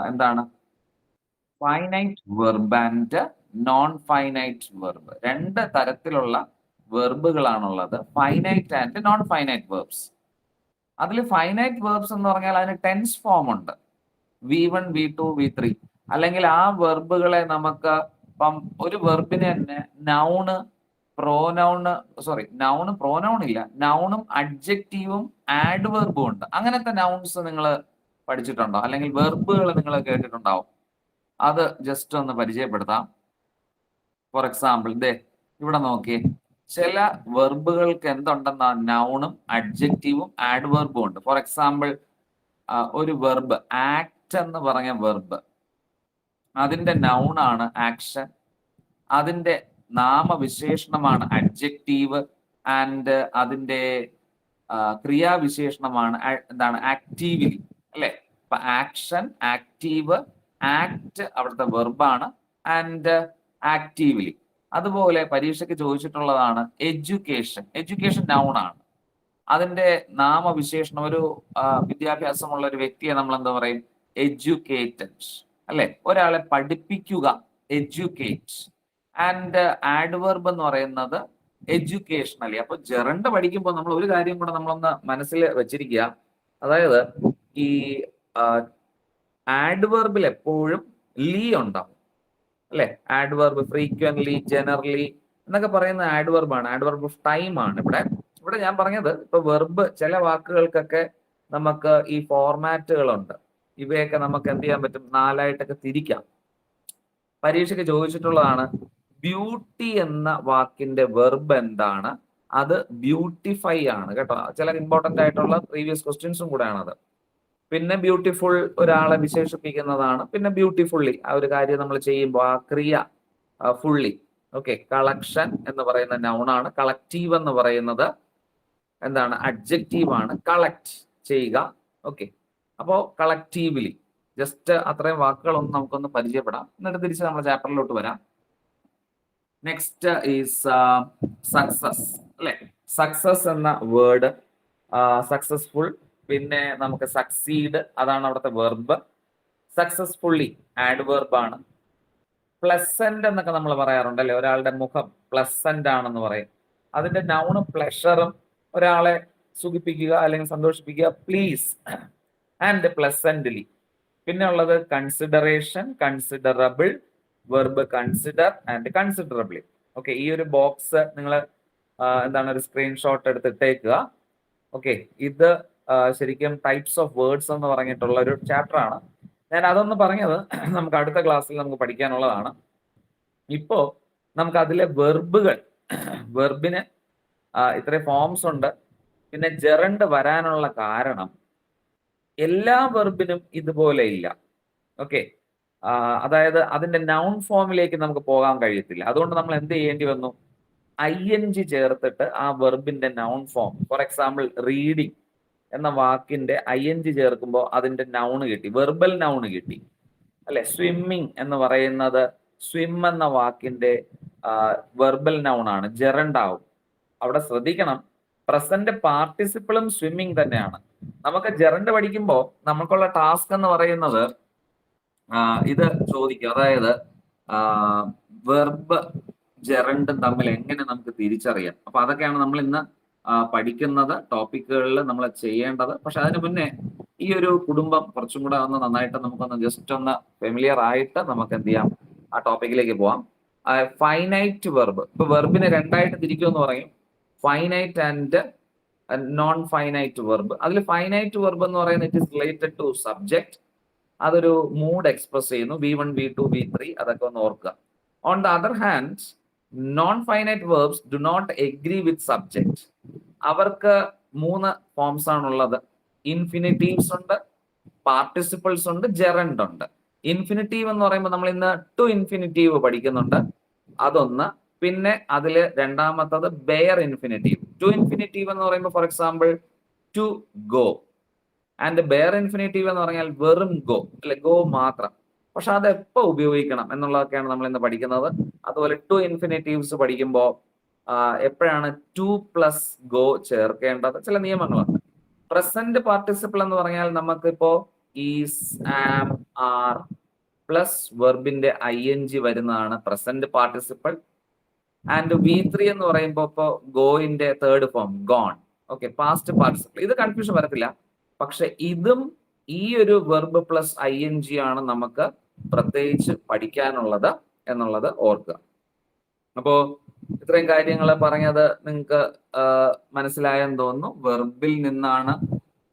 എന്താണ് finite verb and non finite verb. രണ്ട് തരത്തിലുള്ള വെർബുകളാണുള്ളത്, finite and non finite verbs. അതിൽ ഫൈനൈറ്റ് വെർബ്സ് എന്ന് പറഞ്ഞാൽ അതിന് ടെൻസ് ഫോം ഉണ്ട്, V1 V2 V3. അല്ലെങ്കിൽ ആ വെർബുകളെ നമുക്ക് ഇപ്പം ഒരു വെർബിന് തന്നെ നൗണ് പ്രോനൗണ് നൗണ് പ്രോനൗൺ ഇല്ല, നൗണും അഡ്ജക്റ്റീവും ആഡ് വെർബും ഉണ്ട്. അങ്ങനത്തെ നൗൺസ് നിങ്ങൾ പഠിച്ചിട്ടുണ്ടോ? അല്ലെങ്കിൽ വെർബുകൾ നിങ്ങൾ കേട്ടിട്ടുണ്ടാവും. അത് ജസ്റ്റ് ഒന്ന് പരിചയപ്പെടുത്താം. ഫോർ എക്സാമ്പിൾ ഇവിടെ നോക്കിയേ, ചില വെർബുകൾക്ക് എന്തുണ്ടെന്ന നൗണും അഡ്ജക്റ്റീവും ആഡ് വെർബും ഉണ്ട്. ഫോർ എക്സാമ്പിൾ ഒരു വെർബ് ആക്ട് എന്ന് പറഞ്ഞ വെർബ്, അതിന്റെ നൗണാണ് ആക്ഷൻ, അതിന്റെ നാമവിശേഷണമാണ് അഡ്ജക്റ്റീവ്, ആൻഡ് അതിന്റെ ക്രിയാവിശേഷണമാണ് എന്താണ് ആക്റ്റീവ്ലി, അല്ലെ? അപ്പൊ ആക്ഷൻ, ആക്റ്റീവ്, ആക്ട് അവിടുത്തെ വെർബാണ്, ആൻഡ് ആക്റ്റീവ്ലി. അതുപോലെ പരീക്ഷയ്ക്ക് ചോദിച്ചിട്ടുള്ളതാണ് എഡ്യൂക്കേഷൻ. എഡ്യൂക്കേഷൻ നൗൺ ആണ്, അതിന്റെ നാമവിശേഷണം ഒരു വിദ്യാഭ്യാസമുള്ള ഒരു വ്യക്തിയെ നമ്മൾ എന്താ പറയും? എഡ്യൂക്കേറ്റഡ്, അല്ലെ? ഒരാളെ പഠിപ്പിക്കുക, എഡ്യൂക്കേറ്റ്. ആൻഡ് ആഡ്വർബ് എന്ന് പറയുന്നത് എഡ്യൂക്കേഷണലി. അപ്പൊ ജെറണ്ട് പഠിക്കുമ്പോൾ നമ്മൾ ഒരു കാര്യം കൂടെ നമ്മളൊന്ന് മനസ്സിൽ വെച്ചിരിക്കുക, അതായത് ഈ ആഡ്വർബിൽ എപ്പോഴും ലീ ഉണ്ടാവും, അല്ലെ? ആഡ്വർബ് ഫ്രീക്വന്റ്ലി, ജനറലി എന്നൊക്കെ പറയുന്ന ആഡ്വർബാണ്, ആഡ്വർബ് ഓഫ് ടൈം ആണ്. ഇവിടെ ഞാൻ പറഞ്ഞത് ഇപ്പൊ വെർബ് ചില വാക്കുകൾക്കൊക്കെ നമുക്ക് ഈ ഫോർമാറ്റുകളുണ്ട്, ഇവയൊക്കെ നമുക്ക് എന്ത് ചെയ്യാൻ പറ്റും? നാലായിട്ടൊക്കെ തിരിക്കാം. പരീക്ഷയ്ക്ക് ചോദിച്ചിട്ടുള്ളതാണ് ബ്യൂട്ടി എന്ന വാക്കിന്റെ വെർബ് എന്താണ്? അത് ബ്യൂട്ടിഫൈ ആണ് കേട്ടോ. ചില ഇമ്പോർട്ടന്റ് ആയിട്ടുള്ള പ്രീവിയസ് ക്വസ്റ്റ്യൻസും കൂടെയാണ് അത്. പിന്നെ ബ്യൂട്ടിഫുൾ ഒരാളെ വിശേഷിപ്പിക്കുന്നതാണ്. പിന്നെ ബ്യൂട്ടിഫുള്ളി ആ ഒരു കാര്യം നമ്മൾ ചെയ്യുമ്പോൾ ആ ക്രിയ ഫുള്ളി. ഓക്കെ, കളക്ഷൻ എന്ന് പറയുന്ന നൗണാണ്, കളക്റ്റീവ് എന്ന് പറയുന്നത് എന്താണ്? അഡ്ജക്റ്റീവ് ആണ്, കളക്ട് ചെയ്യുക. ഓക്കെ, അപ്പോ കളക്റ്റീവ്ലി. ജസ്റ്റ് അത്രയും വാക്കുകളൊന്നും നമുക്കൊന്ന് പരിചയപ്പെടാം, എന്നിട്ട് തിരിച്ച് നമ്മുടെ ചാപ്റ്ററിലോട്ട് വരാം. നെക്സ്റ്റ് ഈസ് സക്സസ്, അല്ലെ? സക്സസ് എന്ന വേർഡ്, സക്സസ്ഫുൾ, പിന്നെ നമുക്ക് സക്സീഡ്, അതാണ് അവിടുത്തെ വെർബ്. സക്സസ്ഫുള്ളി ആഡ് വെർബാണ്. പ്ലസന്റ് എന്നൊക്കെ നമ്മൾ പറയാറുണ്ട്, അല്ലെ? ഒരാളുടെ മുഖം പ്ലസന്റ് ആണെന്ന് പറയും. അതിന്റെ നൗണ് പ്ലഷറും, ഒരാളെ സുഖിപ്പിക്കുക അല്ലെങ്കിൽ സന്തോഷിപ്പിക്കുക, പ്ലീസ് ആൻഡ് പ്ലസന്റ്ലി. പിന്നെ ഉള്ളത് consideration, considerable, verb consider and considerably. Okay, ഈ ഒരു ബോക്സ് നിങ്ങൾ എന്താണ് ഒരു സ്ക്രീൻഷോട്ട് എടുത്തിട്ടേക്കുക. ഓക്കെ, ഇത് ശരിക്കും ടൈപ്സ് ഓഫ് വേർഡ്സ് എന്ന് പറഞ്ഞിട്ടുള്ള ഒരു ചാപ്റ്റർ ആണ്. ഞാൻ അതൊന്ന് പറഞ്ഞത് നമുക്ക് അടുത്ത ക്ലാസ്സിൽ നമുക്ക് പഠിക്കാനുള്ളതാണ്. ഇപ്പോ നമുക്ക് അതിലെ വെർബുകൾ, വെർബിന് ഇത്രയും ഫോംസ് ഉണ്ട്. പിന്നെ ജെറണ്ട് വരാനുള്ള കാരണം എല്ലാ വെർബിനും ഇതുപോലെ ഇല്ല. ഓക്കെ, അതായത് അതിന്റെ നൗൺ ഫോമിലേക്ക് നമുക്ക് പോകാൻ കഴിയത്തില്ല. അതുകൊണ്ട് നമ്മൾ എന്ത് ചെയ്യേണ്ടി വന്നു? ING ചേർത്തിട്ട് ആ വെർബിന്റെ noun form, for example reading എന്ന വാക്കിന്റെ ING ചേർക്കുമ്പോൾ അതിന്റെ നൗണ് കിട്ടി, വെർബൽ നൗണ് കിട്ടി, അല്ലെ? സ്വിമ്മിങ് എന്ന് പറയുന്നത് സ്വിം എന്ന വാക്കിന്റെ വെർബൽ നൗൺ ആണ്, ജെറണ്ട് ആവും. അവിടെ ശ്രദ്ധിക്കണം, പ്രസന്റ് പാർട്ടിസിപ്പിളും സ്വിമ്മിങ് തന്നെയാണ്. നമുക്ക് ജെറണ്ട് പഠിക്കുമ്പോൾ നമുക്കുള്ള ടാസ്ക് എന്ന് പറയുന്നത് ഇത് ചോദിക്കും, അതായത് വെർബ് ജെറണ്ടും തമ്മിൽ എങ്ങനെ നമുക്ക് തിരിച്ചറിയാം. അപ്പൊ അതൊക്കെയാണ് നമ്മൾ ഇന്ന് പഠിക്കുന്നത് ടോപ്പിക്കുകളിൽ നമ്മൾ ചെയ്യേണ്ടത്. പക്ഷെ അതിന് മുന്നേ ഈ ഒരു കുടുംബം കുറച്ചും കൂടെ ഒന്ന് നന്നായിട്ട് നമുക്കൊന്ന് ജസ്റ്റ് ഒന്ന് ഫെമിലിയർ ആയിട്ട് നമുക്ക് എന്ത് ചെയ്യാം, ആ ടോപ്പിക്കിലേക്ക് പോവാം. ഫൈനൈറ്റ് വെർബ്, ഇപ്പൊ വെർബിനെ രണ്ടായിട്ട് തിരിക്കുമെന്ന് പറയും, finite and non finite verb. അതിൽ ഫൈനൈറ്റ് വെർബ് എന്ന് പറയുന്നത് it is related to subject, അതൊരു മൂഡ് എക്സ്പ്രസ് ചെയ്യുന്നു, V1 V2 V3, അതൊക്കെ ഒന്ന് ഓർക്കുക. On the other hand non finite verbs do not agree with subject. അവർക്ക് 3 ഫോംസ് ആണുള്ളത്. ഇൻഫിനിറ്റീവ്സ് ഉണ്ട്, പാർട്ടിസിപ്പിൾസ് ഉണ്ട്, ജെറണ്ട് ഉണ്ട്. ഇൻഫിനിറ്റീവ് എന്ന് പറയുമ്പോൾ നമ്മൾ ഇന്ന് ടു ഇൻഫിനിറ്റീവ് പഠിക്കുന്നുണ്ട്, അതൊന്ന്. പിന്നെ അതില് രണ്ടാമത്തത് ബെയർ ഇൻഫിനിറ്റീവ്. ടു ഇൻഫിനിറ്റീവ് എന്ന് പറയുമ്പോൾ for example to go, and bare infinitive എന്ന് പറഞ്ഞാൽ വെറും ഗോ, അല്ലെ? ഗോ മാത്രം. പക്ഷെ അത് എപ്പോ ഉപയോഗിക്കണം എന്നുള്ളതൊക്കെയാണ് നമ്മൾ ഇന്ന് പഠിക്കുന്നത്. അതുപോലെ ടു ഇൻഫിനിറ്റീവ്സ് പഠിക്കുമ്പോൾ എപ്പോഴാണ് ടു പ്ലസ് ഗോ ചേർക്കേണ്ടത്, ചില നിയമങ്ങളുണ്ട്. പ്രസന്റ് പാർട്ടിസിപ്പിൾ എന്ന് പറഞ്ഞാൽ നമുക്കിപ്പോ ഈസ്, ആം, ആർ പ്ലസ് വെർബിന്റെ ING വരുന്നതാണ് പ്രസന്റ് പാർട്ടിസിപ്പിൾ. ആൻഡ് V3 എന്ന് പറയുമ്പോൾ ഇപ്പോ ഗോയിന്റെ third form gone. Okay, past participle. ഇത് കൺഫ്യൂഷൻ വരത്തില്ല. പക്ഷെ ഇതും ഈ ഒരു വെർബ് പ്ലസ് ING ആണ് നമുക്ക് പ്രത്യേകിച്ച് പഠിക്കാനുള്ളത് എന്നുള്ളത് ഓർക്കുക. അപ്പോ ഇത്രയും കാര്യങ്ങൾ പറഞ്ഞത് നിങ്ങൾക്ക് മനസ്സിലായെന്ന് തോന്നുന്നു. വെർബിൽ നിന്നാണ്,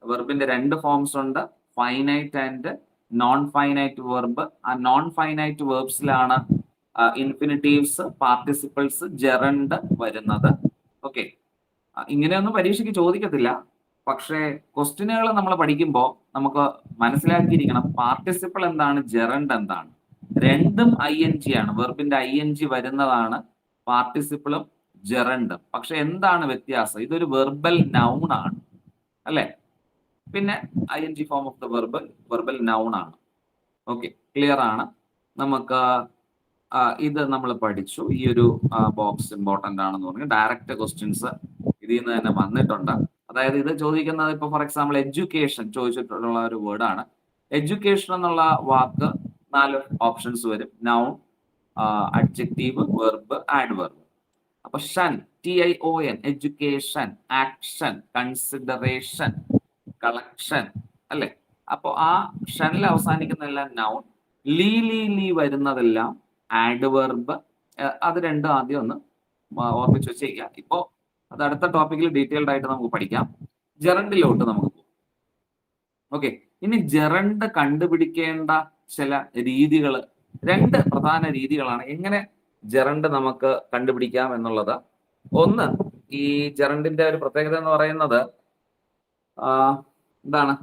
വെർബിന്റെ രണ്ട് ഫോംസ് ഉണ്ട്, finite and non finite verb. ആ നോൺ ഫൈനൈറ്റ് വെർബ്സിലാണ് ഇൻഫിനിറ്റീവ്സ്, പാർട്ടിസിപ്പിൾസ്, ജെറണ്ട് വരുന്നത്. ഓക്കെ, ഇങ്ങനെയൊന്നും പരീക്ഷയ്ക്ക് ചോദിക്കത്തില്ല. പക്ഷേ ക്വസ്റ്റ്യനുകൾ നമ്മൾ പഠിക്കുമ്പോൾ നമുക്ക് മനസ്സിലാക്കിയിരിക്കണം പാർട്ടിസിപ്പിൾ എന്താണ്, ജെറണ്ട് എന്താണ്. രണ്ടും ING ആണ്. വെർബിന്റെ ING വരുന്നതാണ് പാർട്ടിസിപ്പിളും ജെറണ്ടും. പക്ഷെ എന്താണ് വ്യത്യാസം? ഇതൊരു വെർബൽ നൗൺ ആണ് അല്ലെ. പിന്നെ ING form of the verb verbal noun ആണ്. ഓക്കെ, ക്ലിയർ ആണ്. നമുക്ക് ഇത് നമ്മൾ പഠിച്ചു. ഈ ഒരു ബോക്സ് ഇമ്പോർട്ടന്റ് ആണെന്ന് പറഞ്ഞു. ഡയറക്റ്റ് ക്വസ്റ്റ്യൻസ് ഇതിൽ നിന്ന് തന്നെ വന്നിട്ടുണ്ട്. അതായത് ഇത് ചോദിക്കുന്നത് ഇപ്പൊ ഫോർ എക്സാമ്പിൾ എഡ്യൂക്കേഷൻ ചോദിച്ചിട്ടുള്ള ഒരു വേർഡാണ്. എഡ്യൂക്കേഷൻ എന്നുള്ള വാക്ക് 4 ഓപ്ഷൻസ് വരും. Noun, adjective, verb, adverb. അപ്പൊ ഷൻ, TION, education, action, consideration, collection അല്ലെ. അപ്പൊ ആ ഷനിൽ അവസാനിക്കുന്നതെല്ലാം നൗൺ, ലീ വരുന്നതെല്ലാം ആഡ്വർബ്. അത് രണ്ടും ആദ്യം ഒന്ന് ഓർമ്മിച്ച് വെച്ചേക്കുക. ഇപ്പോ അത് അടുത്ത ടോപ്പിക്കിൽ ഡീറ്റെയിൽഡ് ആയിട്ട് നമുക്ക് പഠിക്കാം. ജെറണ്ടിലോട്ട് നമുക്ക് പോകും. ഓക്കെ, ഇനി ജെറണ്ട് കണ്ടുപിടിക്കേണ്ട ചില രീതികൾ, 2 പ്രധാന രീതികളാണ് എങ്ങനെ ജെറണ്ട് നമുക്ക് കണ്ടുപിടിക്കാം എന്നുള്ളത്. ഒന്ന്, ഈ ജെറണ്ടിന്റെ ഒരു പ്രത്യേകത എന്ന് പറയുന്നത് എന്താണ്,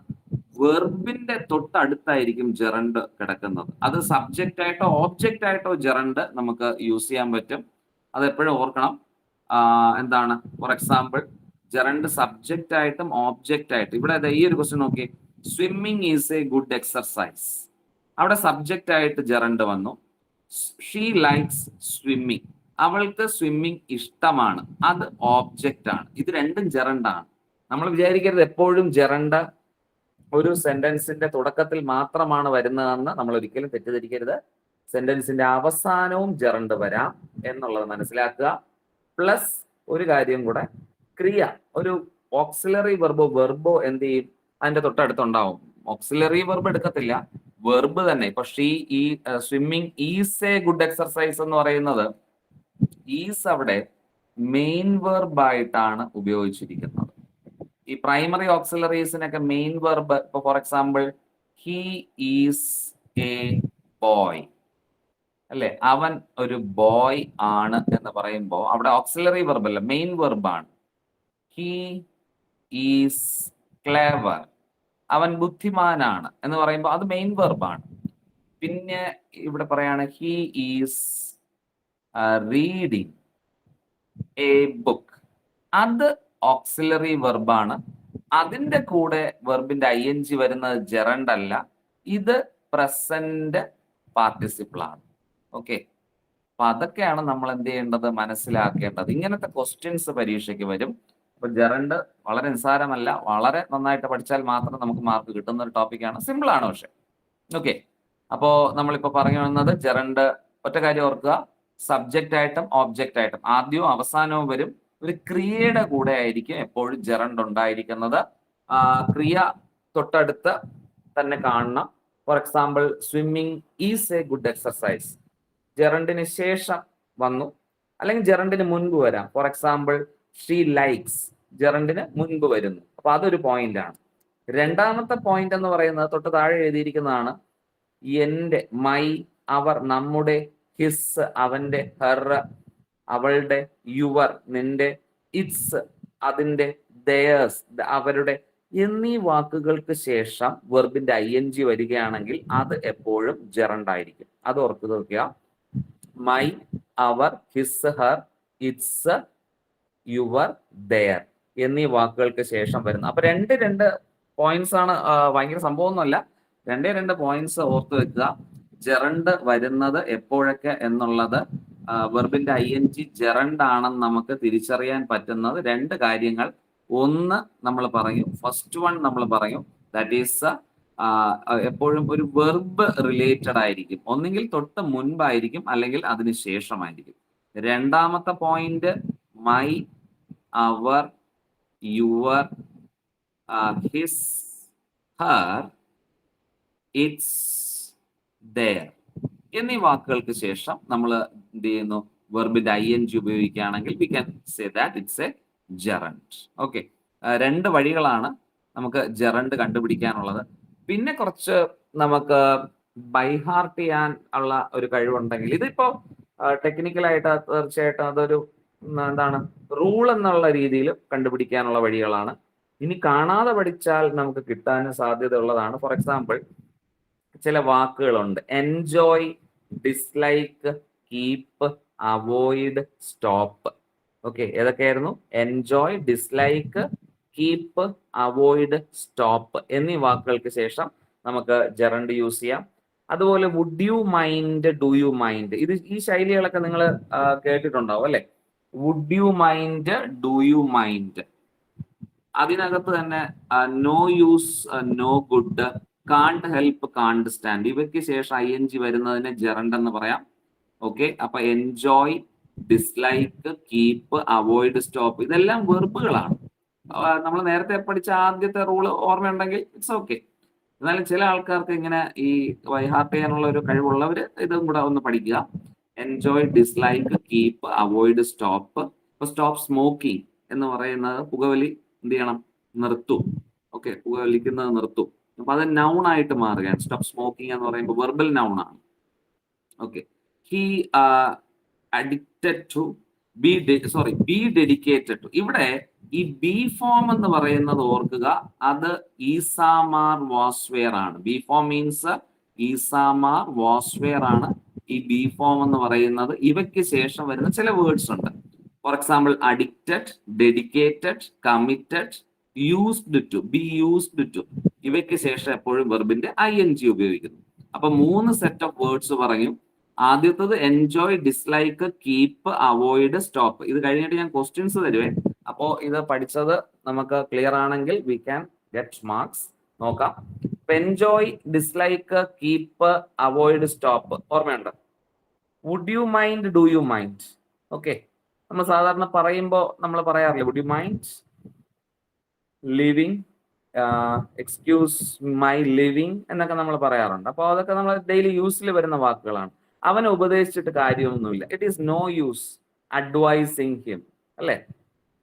വെർബിന്റെ തൊട്ടടുത്തായിരിക്കും ജെറണ്ട് കിടക്കുന്നത്. അത് സബ്ജക്റ്റ് ആയിട്ടോ ഓബ്ജക്റ്റ് ആയിട്ടോ ജെറണ്ട് നമുക്ക് യൂസ് ചെയ്യാൻ പറ്റും. അത് എപ്പോഴും ഓർക്കണം. എന്താണ്, ഫോർ എക്സാമ്പിൾ ജെറണ്ട് സബ്ജക്റ്റ് ആയിട്ടും ഓബ്ജക്റ്റ് ആയിട്ടും. ഇവിടെ ഈ ഒരു ക്വസ്റ്റ്യൻ നോക്കി, swimming is a good exercise. അവിടെ സബ്ജക്റ്റ് ആയിട്ട് ജെറണ്ട് വന്നു. ഷീ ലൈക്സ് സ്വിമ്മിങ്, അവൾക്ക് സ്വിമ്മിങ് ഇഷ്ടമാണ്, അത് ഓബ്ജക്റ്റ് ആണ്. ഇത് രണ്ടും ജെറണ്ട് ആണ്. നമ്മൾ വിചാരിക്കരുത് എപ്പോഴും ജെറണ്ട് ഒരു സെന്റൻസിന്റെ തുടക്കത്തിൽ മാത്രമാണ് വരുന്നതെന്ന് നമ്മൾ ഒരിക്കലും തെറ്റിദ്ധരിക്കരുത്. സെന്റൻസിന്റെ അവസാനവും ജെറണ്ട് വരാം എന്നുള്ളത് മനസ്സിലാക്കുക. പ്ലസ് ഒരു കാര്യം കൂടെ, ക്രിയ, ഒരു ഓക്സിലറി വെർബോ എന്ത് ചെയ്യും, അതിന്റെ തൊട്ടടുത്തുണ്ടാവും. ഓക്സിലറി വെർബ് എടുക്കത്തില്ല, വെർബ് തന്നെ. ഇപ്പൊ ഷീ, ഈ swimming is a good exercise എന്ന് പറയുന്നത് ഈസ് അവിടെ മെയിൻ വെർബായിട്ടാണ് ഉപയോഗിച്ചിരിക്കുന്നത്. ഈ പ്രൈമറി ഓക്സിലറീസിനൊക്കെ മെയിൻ വെർബ്, ഇപ്പൊ for example he is A boy അല്ലെ, അവൻ ഒരു ബോയ് ആണ് എന്ന് പറയുമ്പോൾ അവിടെ ഓക്സിലറി വെർബ് അല്ല, മെയിൻ വെർബാണ്. ഹി ഈസ് ക്ലേവർ, അവൻ ബുദ്ധിമാനാണ് എന്ന് പറയുമ്പോൾ അത് മെയിൻ വെർബാണ്. പിന്നെ ഇവിടെ പറയാണ് he is reading A book, അത് ഓക്സിലറി വെർബാണ്. അതിന്റെ കൂടെ വെർബിന്റെ ING വരുന്നത് ജെറണ്ട് അല്ല, ഇത് പ്രസന്റ് പാർട്ടിസിപ്പിൾ ആണ്. ഓക്കെ, അപ്പൊ അതൊക്കെയാണ് നമ്മൾ എന്ത് ചെയ്യേണ്ടത്, മനസ്സിലാക്കേണ്ടത്. ഇങ്ങനത്തെ ക്വസ്റ്റ്യൻസ് പരീക്ഷയ്ക്ക് വരും. അപ്പൊ ജെറണ്ട് വളരെ നിസ്സാരമല്ല, വളരെ നന്നായിട്ട് പഠിച്ചാൽ മാത്രം നമുക്ക് മാർക്ക് കിട്ടുന്ന ഒരു ടോപ്പിക്കാണ്. സിമ്പിൾ ആണ് പക്ഷെ. ഓക്കെ, അപ്പോ നമ്മളിപ്പോ പറഞ്ഞു വന്നത് ജെറണ്ട്, ഒറ്റ കാര്യം ഓർക്കുക, സബ്ജക്റ്റ് ആയിട്ടും ഓബ്ജക്റ്റ് ആയിട്ടും ആദ്യവും അവസാനവും വരും. ഒരു ക്രിയയുടെ കൂടെ ആയിരിക്കും എപ്പോഴും ജെറണ്ട് ഉണ്ടായിരിക്കുന്നത്. ക്രിയ തൊട്ടടുത്ത് തന്നെ കാണണം. For example swimming is a good exercise, ജെറണ്ടിന് ശേഷം വന്നു, അല്ലെങ്കിൽ ജെറണ്ടിന് മുൻപ് വരാം. ഫോർ എക്സാമ്പിൾ ഷീ ലൈക്സ്, ജെറണ്ടിന് മുൻപ് വരുന്നു. അപ്പൊ അതൊരു പോയിന്റ് ആണ്. രണ്ടാമത്തെ പോയിന്റ് എന്ന് പറയുന്നത് തൊട്ട് താഴെ എഴുതിയിരിക്കുന്നതാണ്. എന്റെ, മൈ, അവർ, നമ്മുടെ, ഹിസ്, അവന്റെ, ഹെർ, അവളുടെ, യുവർ, നിന്റെ, ഇറ്റ്സ്, അതിന്റെ, ദയേഴ്സ്, അവരുടെ എന്നീ വാക്കുകൾക്ക് ശേഷം വെർബിന്റെ ING വരികയാണെങ്കിൽ അത് എപ്പോഴും ജെറണ്ട് ആയിരിക്കും. അത് ഓർത്ത് വെക്കുക. My, our, his, her, its, your, their എന്നീ വാക്കുകൾക്ക് ശേഷം വരുന്നു. അപ്പൊ രണ്ട് പോയിന്റ്സ് ആണ്. ഭയങ്കര സംഭവമൊന്നുമല്ല, രണ്ട് പോയിന്റ്സ് ഓർത്ത് വെക്കുക. ജെറണ്ട് വരുന്നത് എപ്പോഴൊക്കെ എന്നുള്ളത്, വെർബിന്റെ ING ജെറണ്ട് ആണെന്ന് നമുക്ക് തിരിച്ചറിയാൻ പറ്റുന്നത് 2 കാര്യങ്ങൾ. ഒന്ന് നമ്മൾ പറയും, ഫസ്റ്റ് വൺ നമ്മൾ പറയും, ദാറ്റ് ഈസ് എപ്പോഴും ഒരു വെർബ് റിലേറ്റഡ് ആയിരിക്കും. ഒന്നെങ്കിൽ തൊട്ട് മുൻപായിരിക്കും അല്ലെങ്കിൽ അതിന് ശേഷമായിരിക്കും. രണ്ടാമത്തെ point my, our, your, his, her, its, their എന്നീ വാക്കുകൾക്ക് ശേഷം നമ്മൾ എന്ത് ചെയ്യുന്നു? വെർബിന്റെ ING ഉപയോഗിക്കുകയാണെങ്കിൽ we can say that it's a gerund. Okay, രണ്ട് വഴികളാണ് നമുക്ക് ജെറണ്ട് കണ്ടുപിടിക്കാനുള്ളത്. പിന്നെ കുറച്ച് നമുക്ക് ബൈഹാർട്ട് ചെയ്യാൻ ഉള്ള ഒരു കഴിവുണ്ടെങ്കിൽ, ഇതിപ്പോ ടെക്നിക്കലായിട്ട് തീർച്ചയായിട്ടും അതൊരു എന്താണ് റൂൾ എന്നുള്ള രീതിയിൽ കണ്ടുപിടിക്കാനുള്ള വഴികളാണ്. ഇനി കാണാതെ പഠിച്ചാൽ നമുക്ക് കിട്ടാൻ സാധ്യത ഉള്ളതാണ്. ഫോർ എക്സാമ്പിൾ, ചില വാക്കുകളുണ്ട്: enjoy, dislike, keep, avoid, stop. Okay, ഏതൊക്കെയായിരുന്നു? Enjoy, dislike, keep, avoid, stop എന്നീ വാക്കുകൾക്ക് ശേഷം നമുക്ക് ജെറണ്ട് യൂസ് ചെയ്യാം. അതുപോലെ would you mind, do you mind, ഈ ശൈലികളൊക്കെ നിങ്ങൾ കേട്ടിട്ടുണ്ടാവും അല്ലെ? Would you mind, do you mind. അതിനകത്ത് തന്നെ no use, no good, can't help, can't stand, ഇവയ്ക്ക് ശേഷം ING വരുന്നതിന് ജെറണ്ട് എന്ന് പറയാം. ഓക്കെ, അപ്പൊ enjoy, dislike, keep, avoid, stop ഇതെല്ലാം വെർബുകളാണ്. നമ്മൾ നേരത്തെ പഠിച്ച ആദ്യത്തെ റൂള് ഓർമ്മയുണ്ടെങ്കിൽ ഇറ്റ്സ് ഓക്കെ. എന്നാലും ചില ആൾക്കാർക്ക് ഇങ്ങനെ ഈ വൈഹാർട്ട് ചെയ്യാനുള്ള ഒരു കഴിവുള്ളവര് ഇതും കൂടെ ഒന്ന് പഠിക്കുക. Enjoy, dislike, keep, avoid, stop. ഇപ്പൊ സ്റ്റോപ്പ് സ്മോക്കിംഗ് എന്ന് പറയുന്നത് പുകവലി എന്ത് ചെയ്യണം? നിർത്തും. ഓക്കെ, പുകവലിക്കുന്നത് നിർത്തും. അപ്പൊ അത് നൗൺ ആയിട്ട് മാറുകയാണ്. സ്റ്റോപ്പ് സ്മോക്കിംഗ് എന്ന് പറയുമ്പോൾ വെർബൽ നൗൺ ആണ്. Okay, he addicted to, be dedicated to. ഇവിടെ ഈ ബി ഫോം എന്ന് പറയുന്നത് ഓർക്കുക, അത് ഈസാമാർ വാസ്വേർ ആണ്. ബി ഫോം മീൻസ് ഈസാമാർ വാസ്വേർ ആണ് ഈ ബി ഫോം എന്ന് പറയുന്നത്. ഇവയ്ക്ക് ശേഷം വരുന്ന ചില വേർഡ്സ് ഉണ്ട്. For example, addicted, dedicated, committed, used to, be used to. ഇവയ്ക്ക് ശേഷം എപ്പോഴും വെർബിന്റെ ING ഉപയോഗിക്കുന്നു. അപ്പൊ 3 സെറ്റ് ഓഫ് വേർഡ്സ് പറഞ്ഞു. ആദ്യത്തത് enjoy, dislike, keep, avoid, stop. ഇത് കഴിഞ്ഞിട്ട് ഞാൻ ക്വസ്റ്റ്യൻസ് തരുവേ. അപ്പോ ഇത് പഠിച്ചത് നമുക്ക് ക്ലിയർ ആണെങ്കിൽ വി ക്യാൻ ഗെറ്റ് മാർക്സ്. നോക്കാം. Enjoy, dislike, keep, avoid, stop ഓർമ്മയുണ്ട്? Would you mind, do you mind? Okay, നമ്മൾ സാധാരണ പറയുമ്പോൾ നമ്മൾ പറയാറില്ല would you mind leaving, excuse my leaving എന്നൊക്കെ നമ്മൾ പറയാറുണ്ട്. അപ്പോൾ അതൊക്കെ നമ്മൾ ഡെയിലി യൂസിൽ വരുന്ന വാക്കുകളാണ്. അവനെ ഉപദേശിച്ചിട്ട് കാര്യമൊന്നുമില്ല. It is no use advising him, അല്ലെ?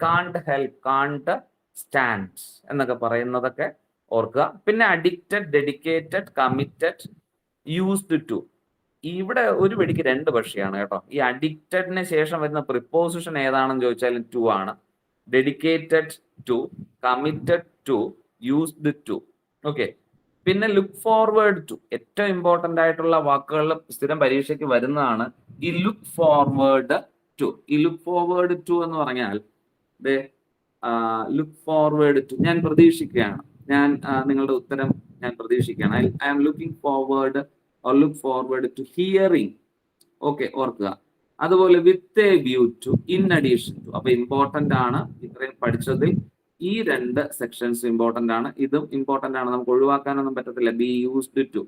കാണ്ട് ഹെൽപ്പ്, കാണ്ട് സ്റ്റാൻഡ് എന്നൊക്കെ പറയുന്നതൊക്കെ ഓർക്കുക. പിന്നെ addicted, dedicated, committed, used to. ഇവിടെ ഒരു വെടിക്ക് രണ്ട് പക്ഷിയാണ് കേട്ടോ. ഈ അഡിക്റ്റഡിന് ശേഷം വരുന്ന പ്രിപ്പോസിഷൻ ഏതാണെന്ന് ചോദിച്ചാലും ടു ആണ്. Dedicated to, committed to, used to. Okay, പിന്നെ ലുക്ക് ഫോർവേഡ് ടു. ഏറ്റവും ഇമ്പോർട്ടന്റ് ആയിട്ടുള്ള വാക്കുകളിൽ സ്ഥിരം പരീക്ഷയ്ക്ക് വരുന്നതാണ് ഈ ലുക്ക് ഫോർവേഡ് ടു. ഈ ലുക്ക് ഫോർവേഡ് ടു എന്ന് പറഞ്ഞാൽ ലുക്ക് ഫോർവേഡ് ടു, ഞാൻ പ്രതീക്ഷിക്കുകയാണ്, ഞാൻ നിങ്ങളുടെ ഉത്തരം ഞാൻ പ്രതീക്ഷിക്കുകയാണ്. I am looking forward or look forward to hearing. Okay, ഓർക്കുക. അതുപോലെ with a view to, in addition to. അപ്പൊ ഇമ്പോർട്ടന്റ് ആണ്. ഇത്രയും പഠിച്ചതിൽ ഈ രണ്ട് സെക്ഷൻസ് ഇമ്പോർട്ടന്റ് ആണ്. ഇതും ഇമ്പോർട്ടന്റ് ആണ്, നമുക്ക് ഒഴിവാക്കാനൊന്നും പറ്റത്തില്ല. ബി യൂസ്ഡ് ടു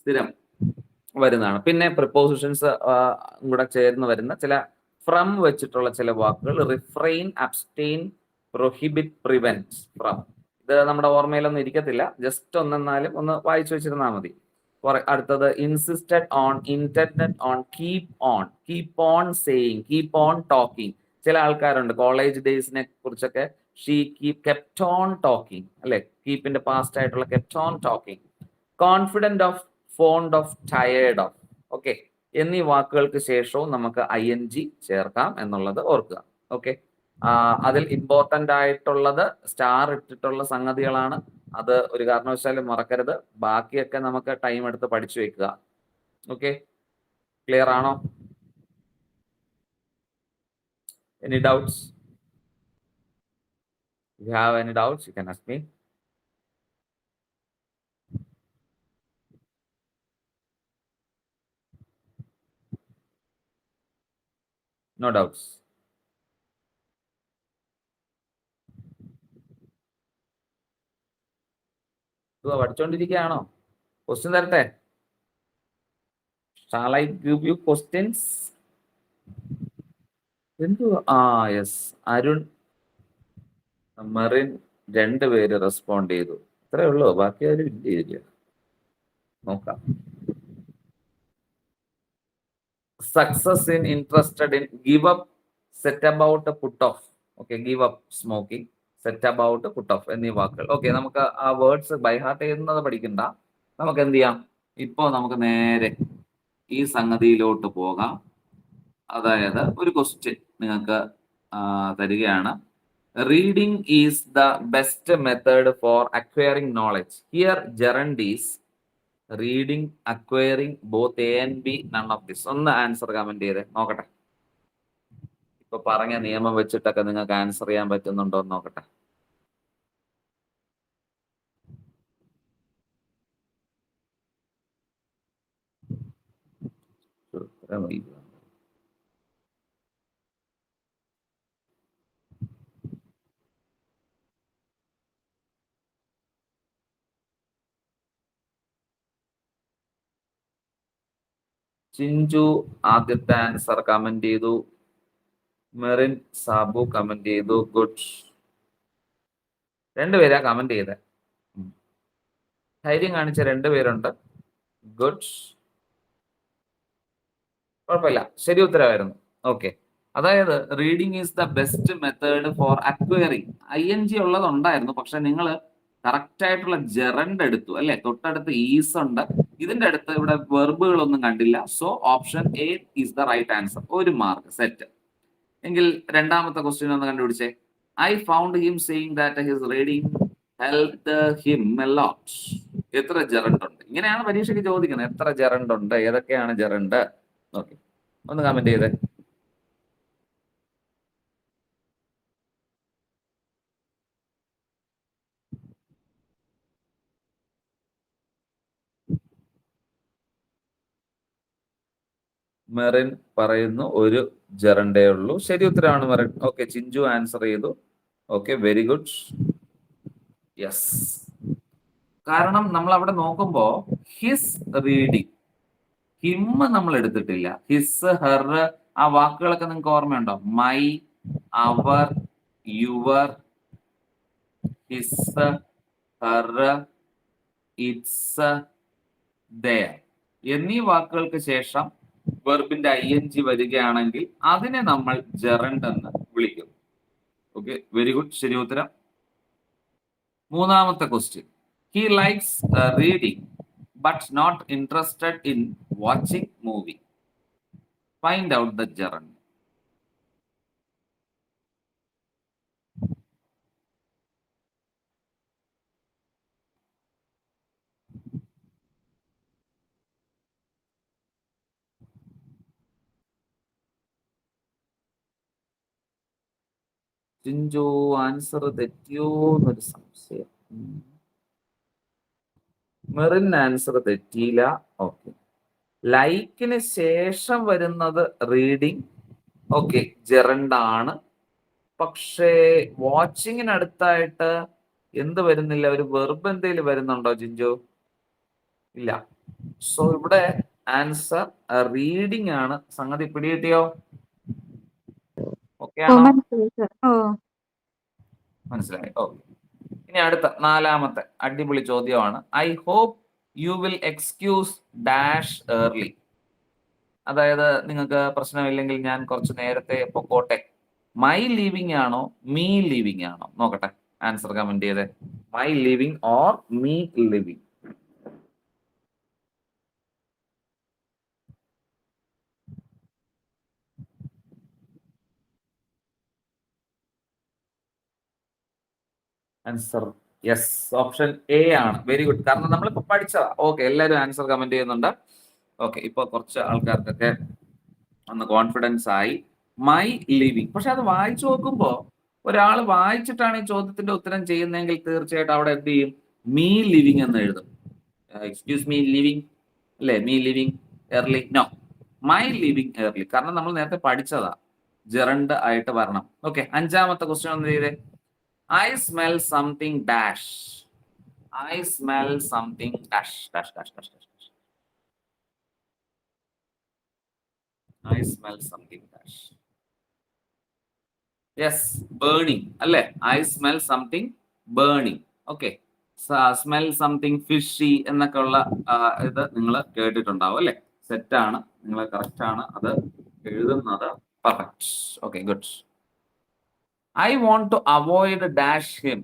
സ്ഥിരം വരുന്നതാണ്. പിന്നെ പ്രിപ്പോസിഷൻസ് കൂടെ ചേർന്ന് വരുന്ന ചില ഫ്രം വെച്ചിട്ടുള്ള ചില വാക്കുകൾ: refrain, abstain, prohibit, prevent, from. ഇത് നമ്മുടെ ഓർമ്മയിലൊന്നും ഇരിക്കത്തില്ല, ജസ്റ്റ് ഒന്നെന്നാലും ഒന്ന് വായിച്ചു വെച്ചിരുന്നാൽ മതി. അടുത്തത് insisted on, intended on, keep on saying, keep on talking. ചില ആൾക്കാരുണ്ട് കോളേജ് ഡേയ്സിനെ കുറിച്ചൊക്കെ ഷീ കെപ്റ്റ് ഓൺ ടോക്കിംഗ്, അല്ലെ? കീപ്പിന്റെ പാസ്റ്റ് ആയിട്ടുള്ള kept on talking. Confident of, fond of, tired of. Okay, എന്നീ വാക്കുകൾക്ക് ശേഷവും നമുക്ക് ING ചേർക്കാം എന്നുള്ളത് ഓർക്കുക. ഓക്കെ, അതിൽ ഇമ്പോർട്ടന്റ് ആയിട്ടുള്ളത് സ്റ്റാർ ഇട്ടിട്ടുള്ള സംഗതികളാണ്. അത് ഒരു കാരണവശാലും മറക്കരുത്. ബാക്കിയൊക്കെ നമുക്ക് ടൈം എടുത്ത് പഠിച്ചു വെക്കുക. ഓക്കെ, ക്ലിയർ ആണോ? Any doubts? If you have any doubts, you can ask me. No doubts. പഠിച്ചോണ്ടിരിക്കുകയാണോ? ക്വസ്റ്റ്യൻ തരട്ടെ? Shall I give you questions? Yes, Arun, Merin, രണ്ടുപേര് റെസ്പോണ്ട് ചെയ്തു. ഇത്രേ ഉള്ളൂ, ബാക്കി ആരും ഇല്ല. നോക്കാം. Success in, interested in, give up, set about, put off. Okay, give up smoking, set about, put off എന്നീ വാക്കുകൾ. ഓക്കെ, നമുക്ക് ആ വേർഡ്സ് ബൈ ഹാർട്ട് ചെയ്യുന്നത് പഠിക്കണ്ട. നമുക്ക് എന്ത് ചെയ്യാം, ഇപ്പോ നമുക്ക് നേരെ ഈ സംഗതിയിലോട്ട് പോകാം. അതായത് ഒരു ക്വസ്റ്റ്യൻ നിങ്ങൾക്ക് തരികയാണ്. Reading is the best method for acquiring knowledge. Here gerund is reading, acquiring, both A and B, none of this. ഒന്ന് ആൻസർ കമന്റ് ചെയ്ത് നോക്കട്ടെ. ഇപ്പൊ പറഞ്ഞ നിയമം വെച്ചിട്ടൊക്കെ നിങ്ങൾക്ക് ആൻസർ ചെയ്യാൻ പറ്റുന്നുണ്ടോ എന്ന് നോക്കട്ടെ. ചിഞ്ചു ആദ്യത്തെ ആൻസർ കമന്റ് ചെയ്തു. മെറിൻ, സാബു കമന്റ് ചെയ്തു. ഗുഡ്. രണ്ടുപേരാ കമന്റ് ചെയ്തേ. ധൈര്യം കാണിച്ച രണ്ടുപേരുണ്ട്. ഗുഡ്, കുഴപ്പമില്ല, ശരി ഉത്തരവായിരുന്നു. ഓക്കെ, അതായത് reading is the best method for acquiring. ING ഉള്ളതുണ്ടായിരുന്നു, പക്ഷെ നിങ്ങൾ കറക്റ്റ് ആയിട്ടുള്ള ജെറണ്ട് എടുത്തു അല്ലെ. തൊട്ടടുത്ത് ഈസ് ഉണ്ട്, ഇതിന്റെ അടുത്ത് ഇവിടെ വെർബുകളൊന്നും കണ്ടില്ല. So option A is the right answer. ഒരു മാർക്ക് സെറ്റ്. എങ്കിൽ രണ്ടാമത്തെ ക്വസ്റ്റ്യൻ ഒന്ന് കണ്ടുപിടിച്ചേ. I found him saying that his reading helped him a lot. എത്ര ജെറണ്ട് ഉണ്ട്? ഇങ്ങനെയാണ് പരീക്ഷയ്ക്ക് ചോദിക്കുന്നത്. എത്ര ജെറണ്ട് ഉണ്ട്, ഏതൊക്കെയാണ് ജെറണ്ട്? ഓക്കെ, ഒന്ന് കമന്റ് ചെയ്തേ. മെറിൻ പറയുന്നു ഒരു ജെറണ്ടേ ഉള്ളൂ. ശരി ഉത്തരമാണ് മെറിൻ. ഓക്കെ, ചിഞ്ചു ആൻസർ ചെയ്തു. Okay, very good. യെസ്, കാരണം നമ്മൾ അവിടെ നോക്കുമ്പോ ഹിസ് റീഡിങ്, ഹിം നമ്മൾ എടുത്തിട്ടില്ല. ഹിസ്, ഹെർ, ആ വാക്കുകളൊക്കെ നിങ്ങൾക്ക് ഓർമ്മയുണ്ടോ? My, our, your, his, her, its, their എന്നീ വാക്കുകൾക്ക് ശേഷം വെർബിന്റെ ING വരികയാണെങ്കിൽ അതിനെ നമ്മൾ ജെറണ്ട് എന്ന് വിളിക്കും. ഓക്കെ, വെരി ഗുഡ്, ശരി ഉത്തരം. മൂന്നാമത്തെ question. He likes reading but not interested in watching movie. Find out the gerund. Chinchu answer തെറ്റിയോ എന്നൊരു സംശയം. മെറിൻ ആൻസർ തെറ്റിയില്ല. ഓക്കെ, ലൈക്കിന് ശേഷം വരുന്നത് റീഡിങ്. ഓക്കെ, ജെറണ്ടാണ്. പക്ഷേ വാച്ചിങ്ങിനടുത്തായിട്ട് എന്ത് വരുന്നില്ല? ഒരു വെർബ് എന്തെങ്കിലും വരുന്നുണ്ടോ ചിഞ്ചു? ഇല്ല. സോ ഇവിടെ ആൻസർ റീഡിംഗ് ആണ്. സംഗതി പിടികിട്ടിയോ? ഓക്കെ ആണോ? മനസ്സിലായി. ഓക്കെ, ഇനി അടുത്ത നാലാമത്തെ അടിപൊളി ചോദ്യമാണ്. I hope you will excuse dash early. അതായത് നിങ്ങൾക്ക് പ്രശ്നമില്ലെങ്കിൽ ഞാൻ കുറച്ച് നേരത്തെ പൊക്കോട്ടെ. മൈ ലീവിംഗ് ആണോ, മീ ലീവിംഗ് ആണോ? നോക്കട്ടെ, ആൻസർ കമന്റ് ചെയ്തേ. My leaving or me leaving? Answer yes, option A ആണ്. വെരി ഗുഡ്, കാരണം നമ്മളിപ്പോ പഠിച്ചതാ. ഓക്കെ, എല്ലാവരും ആൻസർ കമന്റ് ചെയ്യുന്നുണ്ട്. ഓക്കെ, ഇപ്പൊ കുറച്ച് ആൾക്കാർക്കൊക്കെ ഒന്ന് കോൺഫിഡൻസ് ആയി. My living. പക്ഷെ അത് വായിച്ചു നോക്കുമ്പോ ഒരാൾ വായിച്ചിട്ടാണ് ഈ ചോദ്യത്തിന്റെ ഉത്തരം ചെയ്യുന്നതെങ്കിൽ തീർച്ചയായിട്ടും അവിടെ എന്ത് ചെയ്യും? മീ ലിവിങ് എന്ന് എഴുതും. എക്സ്ക്യൂസ് മീ ലിവിങ് അല്ലെ, me leaving early. No, my leaving early. കാരണം നമ്മൾ നേരത്തെ പഠിച്ചതാ, ജെറണ്ട് ആയിട്ട് വരണം. ഓക്കെ, അഞ്ചാമത്തെ ക്വസ്റ്റ്യൻ ഒന്ന് ചെയ്തേ. I smell something dash. I smell something dash dash dash dash dash. I smell something dash. Yes burning അല്ലേ? I smell something burning. Okay, smell something fishy എന്നൊക്കെ ഉള്ള ഇത് നിങ്ങൾ കേട്ടിട്ടുണ്ടാവും അല്ലേ? സെറ്റാണ്, നിങ്ങൾ കറക്റ്റ് ആണ് അത് എഴുതുന്നത്. Perfect. Okay, good. I want to avoid dash him.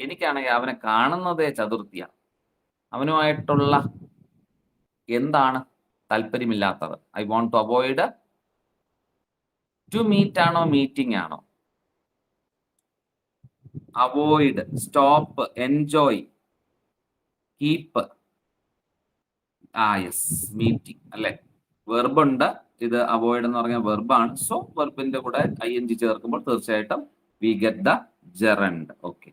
എനിക്കാണെങ്കിൽ അവനെ കാണുന്നതേ ചതുർത്ഥിയ. അവനുമായിട്ടുള്ള എന്താണ് താല്പര്യമില്ലാത്തത്? I want to avoid. To meet ആണോ മീറ്റിംഗ് ആണോ? Avoid, stop, enjoy, keep. Yes, meeting അല്ലെ? വെർബ് ഉണ്ട്. ഇത് അവോയ്ഡ് എന്ന് പറഞ്ഞ വെർബാണ്. സോ വെർബിന്റെ കൂടെ ING ചേർക്കുമ്പോൾ തീർച്ചയായിട്ടും we get the gerund. Okay,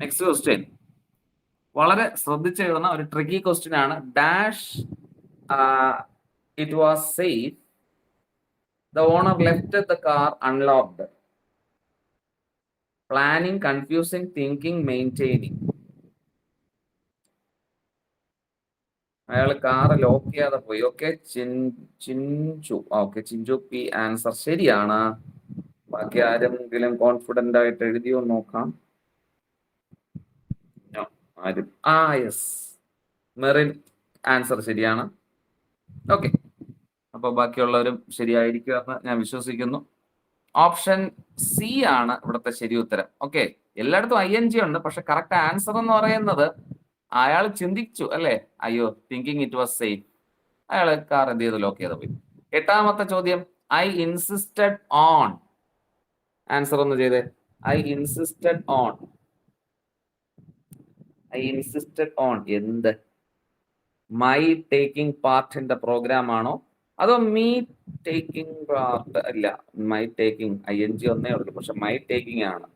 next question വളരെ ശ്രദ്ധിച്ചെഴുതുന്ന ഒരു ട്രിക്കി ക്വസ്റ്റ്യൻ ആണ്. Dash it was safe. The owner left the car unlocked. Planning, confusing, thinking, maintaining. അയാൾ കാറ് ലോക്ക് ചെയ്യാതെ പോയി. Okay, Chinchu. Okay, Chinchu P answer ശരിയാണ്. ബാക്കി ആരെങ്കിലും കോൺഫിഡന്റ് ആയിട്ട് എഴുതിയോ നോക്കാം. ആരും? യെസ്, മെറിൻ ആൻസർ ശരിയാണ്. ഓക്കെ, അപ്പൊ ബാക്കിയുള്ളവരും ശരിയായിരിക്കുമെന്ന് ഞാൻ വിശ്വസിക്കുന്നു. ഓപ്ഷൻ സി ആണ് ഇവിടുത്തെ ശരി ഉത്തരം. ഓക്കെ, എല്ലായിടത്തും ING ഉണ്ട്, പക്ഷെ കറക്റ്റ് ആൻസർ എന്ന് പറയുന്നത് അയാൾ ചിന്തിച്ചു അല്ലേ? അയ്യോ, തിങ്കിങ് ഇറ്റ് വാസ് സേഫ്. അയാൾ കാർ എന്ത് ചെയ്തു? ലോക്ക് ചെയ്ത് പോയി. എട്ടാമത്തെ ചോദ്യം, ഐ ഇൻസിസ്റ്റഡ് ഓൺ. ആൻസർ ഒന്ന് ചെയ്തേ. I insisted on. I insisted on എന്ത്? My taking part in the programme ആണോ, അതോ മീ ടേക്കിംഗ് പാർട്ട്? അല്ല, മൈ ടേക്കിംഗ്. ING ഒന്നേ ഉള്ളൂ, പക്ഷെ മൈ ടേക്കിംഗ് ആണ്.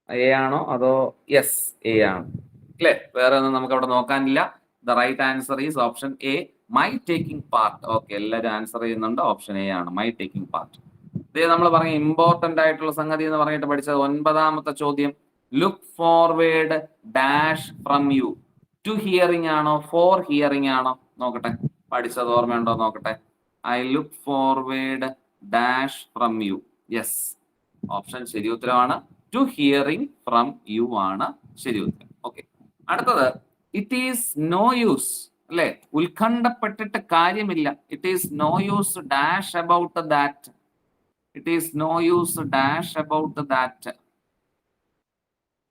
എ ആണോ അതോ? യെസ്, എ ആണ് അല്ലേ? വേറെ ഒന്നും നമുക്ക് അവിടെ നോക്കാനില്ല. The right answer is option A, my taking part. Okay, എല്ലാവരും ആൻസർ ചെയ്യുന്നുണ്ട്. ഓപ്ഷൻ എ ആണ്, മൈ ടേക്കിംഗ് പാർട്ട്. ഇതേ നമ്മൾ പറഞ്ഞ ഇമ്പോർട്ടന്റ് ആയിട്ടുള്ള സംഗതി എന്ന് പറഞ്ഞിട്ട് പഠിച്ചത്. ഒൻപതാമത്തെ ചോദ്യം, look forward dash from you. To hearing ആണോ, ഫോർ ഹിയറിംഗ് ആണോ? നോക്കട്ടെ, പഠിച്ചത് ഓർമ്മയുണ്ടോ നോക്കട്ടെ. I look forward dash from you. Yes, option ശരി ഉത്തരമാണ്. ടു ഹിയറിംഗ് ഫ്രം യു ആണ് ശരി ഉത്തരം. ഓക്കെ, അടുത്തത്, ഇറ്റ് ഈസ് നോ യൂസ് അല്ലെ? ഉത്കണ്ഠപ്പെട്ടിട്ട് കാര്യമില്ല. It is no use dash about that. It is no use dash about that.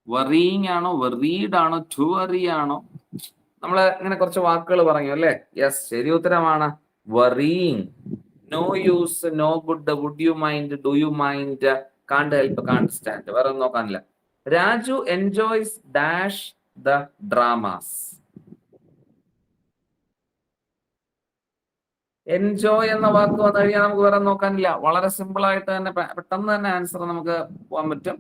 Worrying ആണോ, വെറീഡ് ആണോ, ടു വറി ആണോ? നമ്മള് ഇങ്ങനെ കുറച്ച് വാക്കുകൾ പറഞ്ഞു അല്ലെ? യെസ്, ശരി ഉത്തരമാണ് worrying. No use, no good, would you mind, do you mind, can't help, can't stand. വേറെ ഒന്നും നോക്കാനില്ല. Raju enjoys dash the dramas. Enjoy എന്ന വാക്ക് വന്നു കഴിഞ്ഞാൽ നമുക്ക് വേറെ നോക്കാനില്ല. വളരെ സിമ്പിൾ ആയിട്ട് തന്നെ പെട്ടെന്ന് തന്നെ ആൻസർ നമുക്ക് പോകാൻ പറ്റും.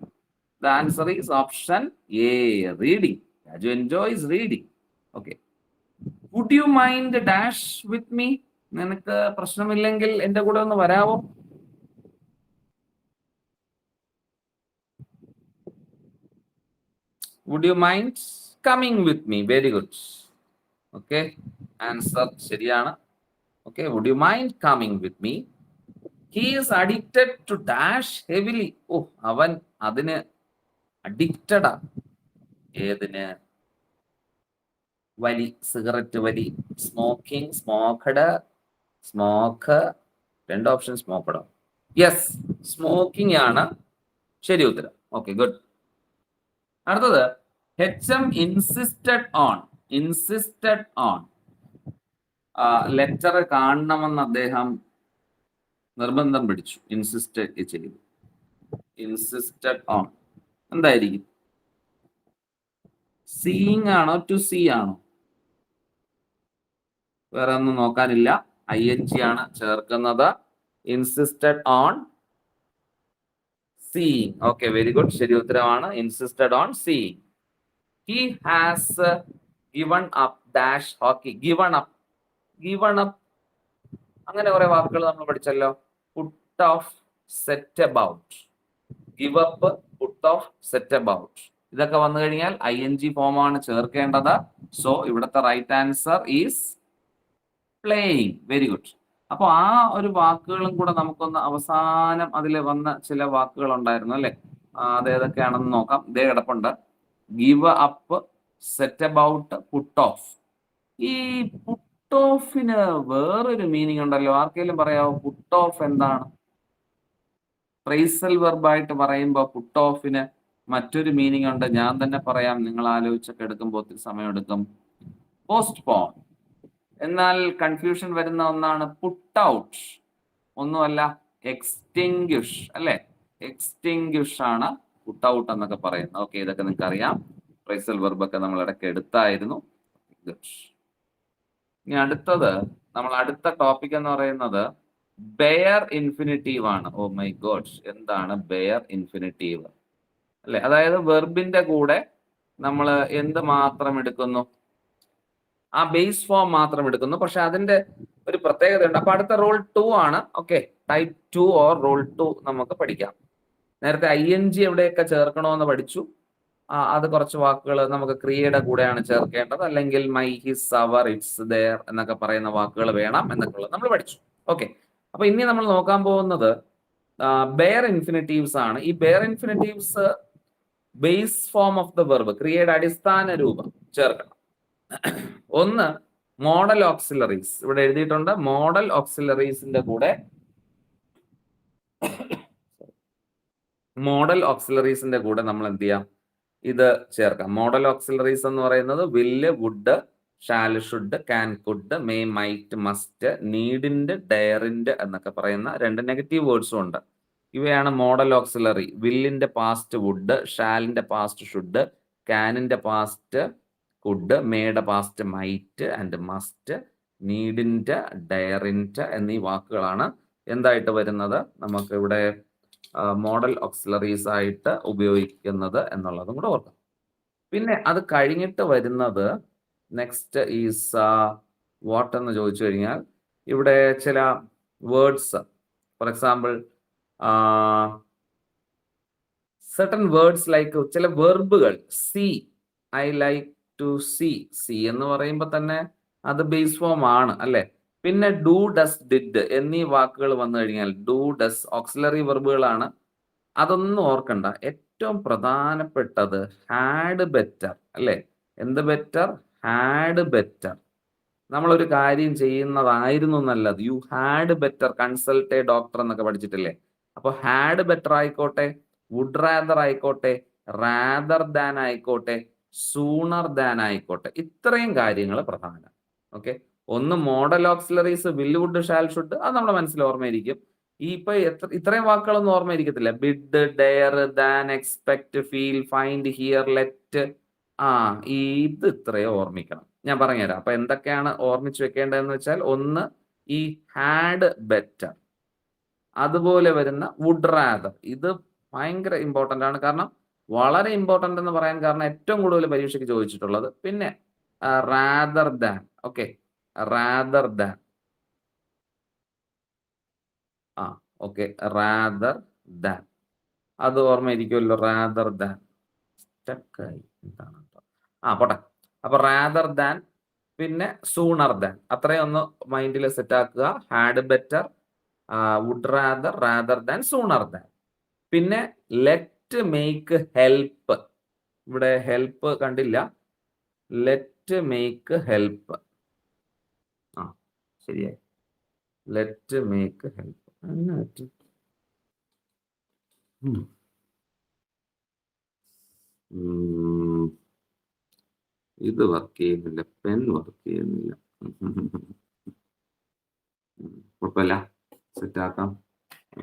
The answer is option A, reading. Raju enjoys reading. Okay, would you mind dash with me. നിനക്ക് പ്രശ്നമില്ലെങ്കിൽ എന്റെ കൂടെ ഒന്ന് വരാവോ? Would you mind coming with me. Very good. Okay, answer ശരിയാണ്. Okay, would you mind coming with me. He is addicted to dash heavily. അവൻ അതിന് അഡിക്റ്റഡാ. ഏതിന്? വലി, സിഗരറ്റ് വലി. Smoking, smoked, smoke. രണ്ട് ഓപ്ഷൻ സ്മോക്കഡോ? യെസ്, സ്മോക്കിംഗ് ആണ് ശരി ഉത്തരം. Okay, good. അടുത്തത്, HM insisted on. Insisted on, lecture കാണണമെന്ന് അദ്ദേഹം നിർബന്ധം പിടിച്ചു. ഇൻസിസ്റ്റഡ് ചെയ്തു. ഇൻസിസ്റ്റഡ് ഓൺ എന്തായിരിക്കും? സീയിങ് ആണോ, ടു സീ ആണോ? വേറെ ഒന്നും നോക്കാനില്ല. ING ആണ് ചേർക്കുന്നത്. Insisted on seeing. Okay, very good, ശരി ഉത്തരമാണ്. Insisted on seeing. He has given up dash hockey. Given up, given up, അങ്ങനെ കുറെ വാക്കുകൾ നമ്മൾ പഠിച്ചല്ലോ. Put off, set about, give up, put off, set about. ഇതൊക്കെ വന്നു കഴിഞ്ഞാൽ ING ഫോമാണ് ചേർക്കേണ്ടത്. സോ ഇവിടുത്തെ right answer is playing. Very good. അപ്പൊ ആ ഒരു വാക്കുകളും കൂടെ നമുക്കൊന്ന് അവസാനം അതിൽ വന്ന ചില വാക്കുകൾ ഉണ്ടായിരുന്നു അല്ലെ, അത് ഏതൊക്കെയാണെന്ന് നോക്കാം. ഇതേ കിടപ്പുണ്ട്. Give up, set about, put of. ഈ പുട്ട് ഓഫിന് വേറൊരു മീനിങ് ഉണ്ടല്ലോ, ആർക്കെങ്കിലും പറയാവോ പുട്ട് ഓഫ് എന്താണ്? ഫ്രേസൽ വെർബായിട്ട് പറയുമ്പോൾ പുട്ട് ഓഫിന് മറ്റൊരു മീനിങ് ഉണ്ട്. ഞാൻ തന്നെ പറയാം, നിങ്ങൾ ആലോചിച്ചൊക്കെ എടുക്കുമ്പോൾ ഒത്തിരി സമയം എടുക്കും. പോസ്റ്റ്പോൺ. എന്നാൽ കൺഫ്യൂഷൻ വരുന്ന ഒന്നാണ് പുട്ട് ഔട്ട്. ഒന്നുമല്ല, എക്സ്റ്റിങ്ക്വിഷ് അല്ലെ. എക്സ്റ്റിങ്ക്വിഷ് ആണ് പുട്ട് ഔട്ട് എന്നൊക്കെ പറയുന്നത്. ഓക്കെ, ഇതൊക്കെ നിങ്ങൾക്ക് അറിയാം. ഫ്രേസൽ വെർബൊക്കെ നമ്മൾ ഇടയ്ക്ക് എടുത്തായിരുന്നു. ഇനി അടുത്ത ടോപ്പിക് എന്ന് പറയുന്നത് ബെയർ ഇൻഫിനിറ്റീവ് ആണ്. ഓ മൈ ഗോഡ്, എന്താണ് ബെയർ ഇൻഫിനിറ്റീവ് അല്ലെ? അതായത് വെർബിന്റെ കൂടെ നമ്മൾ എന്ത് മാത്രം എടുക്കുന്നു? ആ ബേസ് ഫോം മാത്രം എടുക്കുന്നു. പക്ഷെ അതിന്റെ ഒരു പ്രത്യേകത ഉണ്ട്. അപ്പൊ അടുത്ത റൂൾ 2 ആണ്. ഓക്കെ, ടൈപ്പ് 2 ഓർ റൂൾ 2 നമുക്ക് പഠിക്കാം. നേരത്തെ ING എവിടെയൊക്കെ ചേർക്കണമെന്ന് പഠിച്ചു. അത് കുറച്ച് വാക്കുകൾ നമുക്ക് ക്രിയയുടെ കൂടെയാണ് ചേർക്കേണ്ടത്, അല്ലെങ്കിൽ my, his, our, its, their എന്നൊക്കെ പറയുന്ന വാക്കുകൾ വേണം എന്നൊക്കെ ഉള്ളത് നമ്മൾ പഠിച്ചു. ഓക്കെ, അപ്പൊ ഇനി നമ്മൾ നോക്കാൻ പോകുന്നത് ബെയർ ഇൻഫിനിറ്റീവ്സ് ആണ്. ഈ bare infinitives base form of the verb, ക്രിയയുടെ അടിസ്ഥാന രൂപം ചേർക്കണം. ഒന്ന് മോഡൽ ഓക്സിലറീസ്. ഇവിടെ എഴുതിയിട്ടുണ്ട്. മോഡൽ ഓക്സിലറീസിന്റെ കൂടെ നമ്മൾ എന്ത് ചെയ്യാം? ഇത് ചേർക്കാം. മോഡൽ ഓക്സിലറീസ് എന്ന് പറയുന്നത് will, would, shall, should, can, could, may, might, must, നീഡിന്റെ, ഡയറിന്റെ എന്നൊക്കെ പറയുന്ന 2 നെഗറ്റീവ് വേർഡ്സും ഉണ്ട്. ഇവയാണ് മോഡൽ ഓക്സിലറി. വില്ലിന്റെ പാസ്റ്റ് വുഡ്, ഷാലിന്റെ പാസ്റ്റ് ഷുഡ്, ക്യാനിന്റെ പാസ്റ്റ് കുഡ്, മേയുടെ പാസ്റ്റ് മൈറ്റ് ആൻഡ് മസ്റ്റ്, നീഡിന്റെ, ഡയറിന്റെ എന്നീ വാക്കുകളാണ് എന്തായിട്ട് വരുന്നത്, നമുക്ക് ഇവിടെ മോഡൽ ഓക്സിലറീസ് ആയിട്ട് ഉപയോഗിക്കുന്നത് എന്നുള്ളതും കൂടെ ഓർക്കാം. പിന്നെ അത് കഴിഞ്ഞിട്ട് വരുന്നത് നെക്സ്റ്റ് ഈസ് വാട്ട് എന്ന് ചോദിച്ചു കഴിഞ്ഞാൽ, ഇവിടെ ചില words, for example certain words like, ചില വെർബുകൾ. See, I like to see എന്ന് പറയുമ്പോൾ തന്നെ അത് ബേസ് ഫോം ആണ് അല്ലെ. പിന്നെ ഡു, ഡസ്, ഡിഡ് എന്നീ വാക്കുകൾ വന്നു കഴിഞ്ഞാൽ ഡു, ഡസ് ഓക്സിലറി വെർബുകളാണ്. അതൊന്നും ഓർക്കണ്ട. ഏറ്റവും പ്രധാനപ്പെട്ടത് ഹാഡ് ബെറ്റർ അല്ലെ. എന്ത് ബെറ്റർ? Had better. നമ്മളൊരു കാര്യം ചെയ്യുന്നതായിരുന്നു നല്ലത്. You had better consult a doctor എന്നൊക്കെ പഠിച്ചിട്ടില്ലേ? അപ്പൊ ഹാഡ് ബെറ്റർ ആയിക്കോട്ടെ, വുഡ് റാദർ ആയിക്കോട്ടെ, റാദർ ദാൻ ആയിക്കോട്ടെ, സൂണർ ദാൻ ആയിക്കോട്ടെ, ഇത്രയും കാര്യങ്ങൾ പ്രധാനം. ഓക്കെ, ഒന്ന് modal auxiliaries will, would, shall, should, അത് നമ്മുടെ മനസ്സിൽ ഓർമ്മയിരിക്കും. ഇപ്പൊ ഇത്രയും വാക്കുകളൊന്നും ഓർമ്മയിരിക്കത്തില്ല. Bid, dare, than, expect, feel, find, hear, let. ഇത് ഇത്രയും ഓർമ്മിക്കണം. ഞാൻ പറഞ്ഞുതരാം. അപ്പൊ എന്തൊക്കെയാണ് ഓർമ്മിച്ച് വെക്കേണ്ടതെന്ന് വെച്ചാൽ, ഒന്ന് ഈ ഹാഡ് ബെറ്റർ, അതുപോലെ വരുന്ന വുഡ് റാദർ. ഇത് ഭയങ്കര ഇമ്പോർട്ടന്റ് ആണ്. കാരണം വളരെ ഇമ്പോർട്ടന്റ് എന്ന് പറയാൻ കാരണം ഏറ്റവും കൂടുതൽ പരീക്ഷയ്ക്ക് ചോദിച്ചിട്ടുള്ളത്. പിന്നെ rather than. Okay, rather than. Okay, rather than അത് ഓർമ്മയിരിക്കുമല്ലോ. റാദർ ദാൻ എന്താണ് പോട്ടെ. അപ്പൊ റാദർ ദാൻ, പിന്നെ സൂണർ ദാൻ, അത്രയും ഒന്ന് മൈൻഡിൽ സെറ്റ് ആക്കുക. Had better, would rather, rather than, sooner than. പിന്നെ ലെറ്റ്, മേക്ക്, ഹെൽപ്പ്. ഇവിടെ ഹെൽപ്പ് കണ്ടില്ല. Let, make, help. ശരിയായി. Let, make, help. ഇത് വർക്ക് ചെയ്യുന്നില്ല, പെൻ വർക്ക് ചെയ്യുന്നില്ല. കുഴപ്പമില്ല, സെറ്റാക്കാം.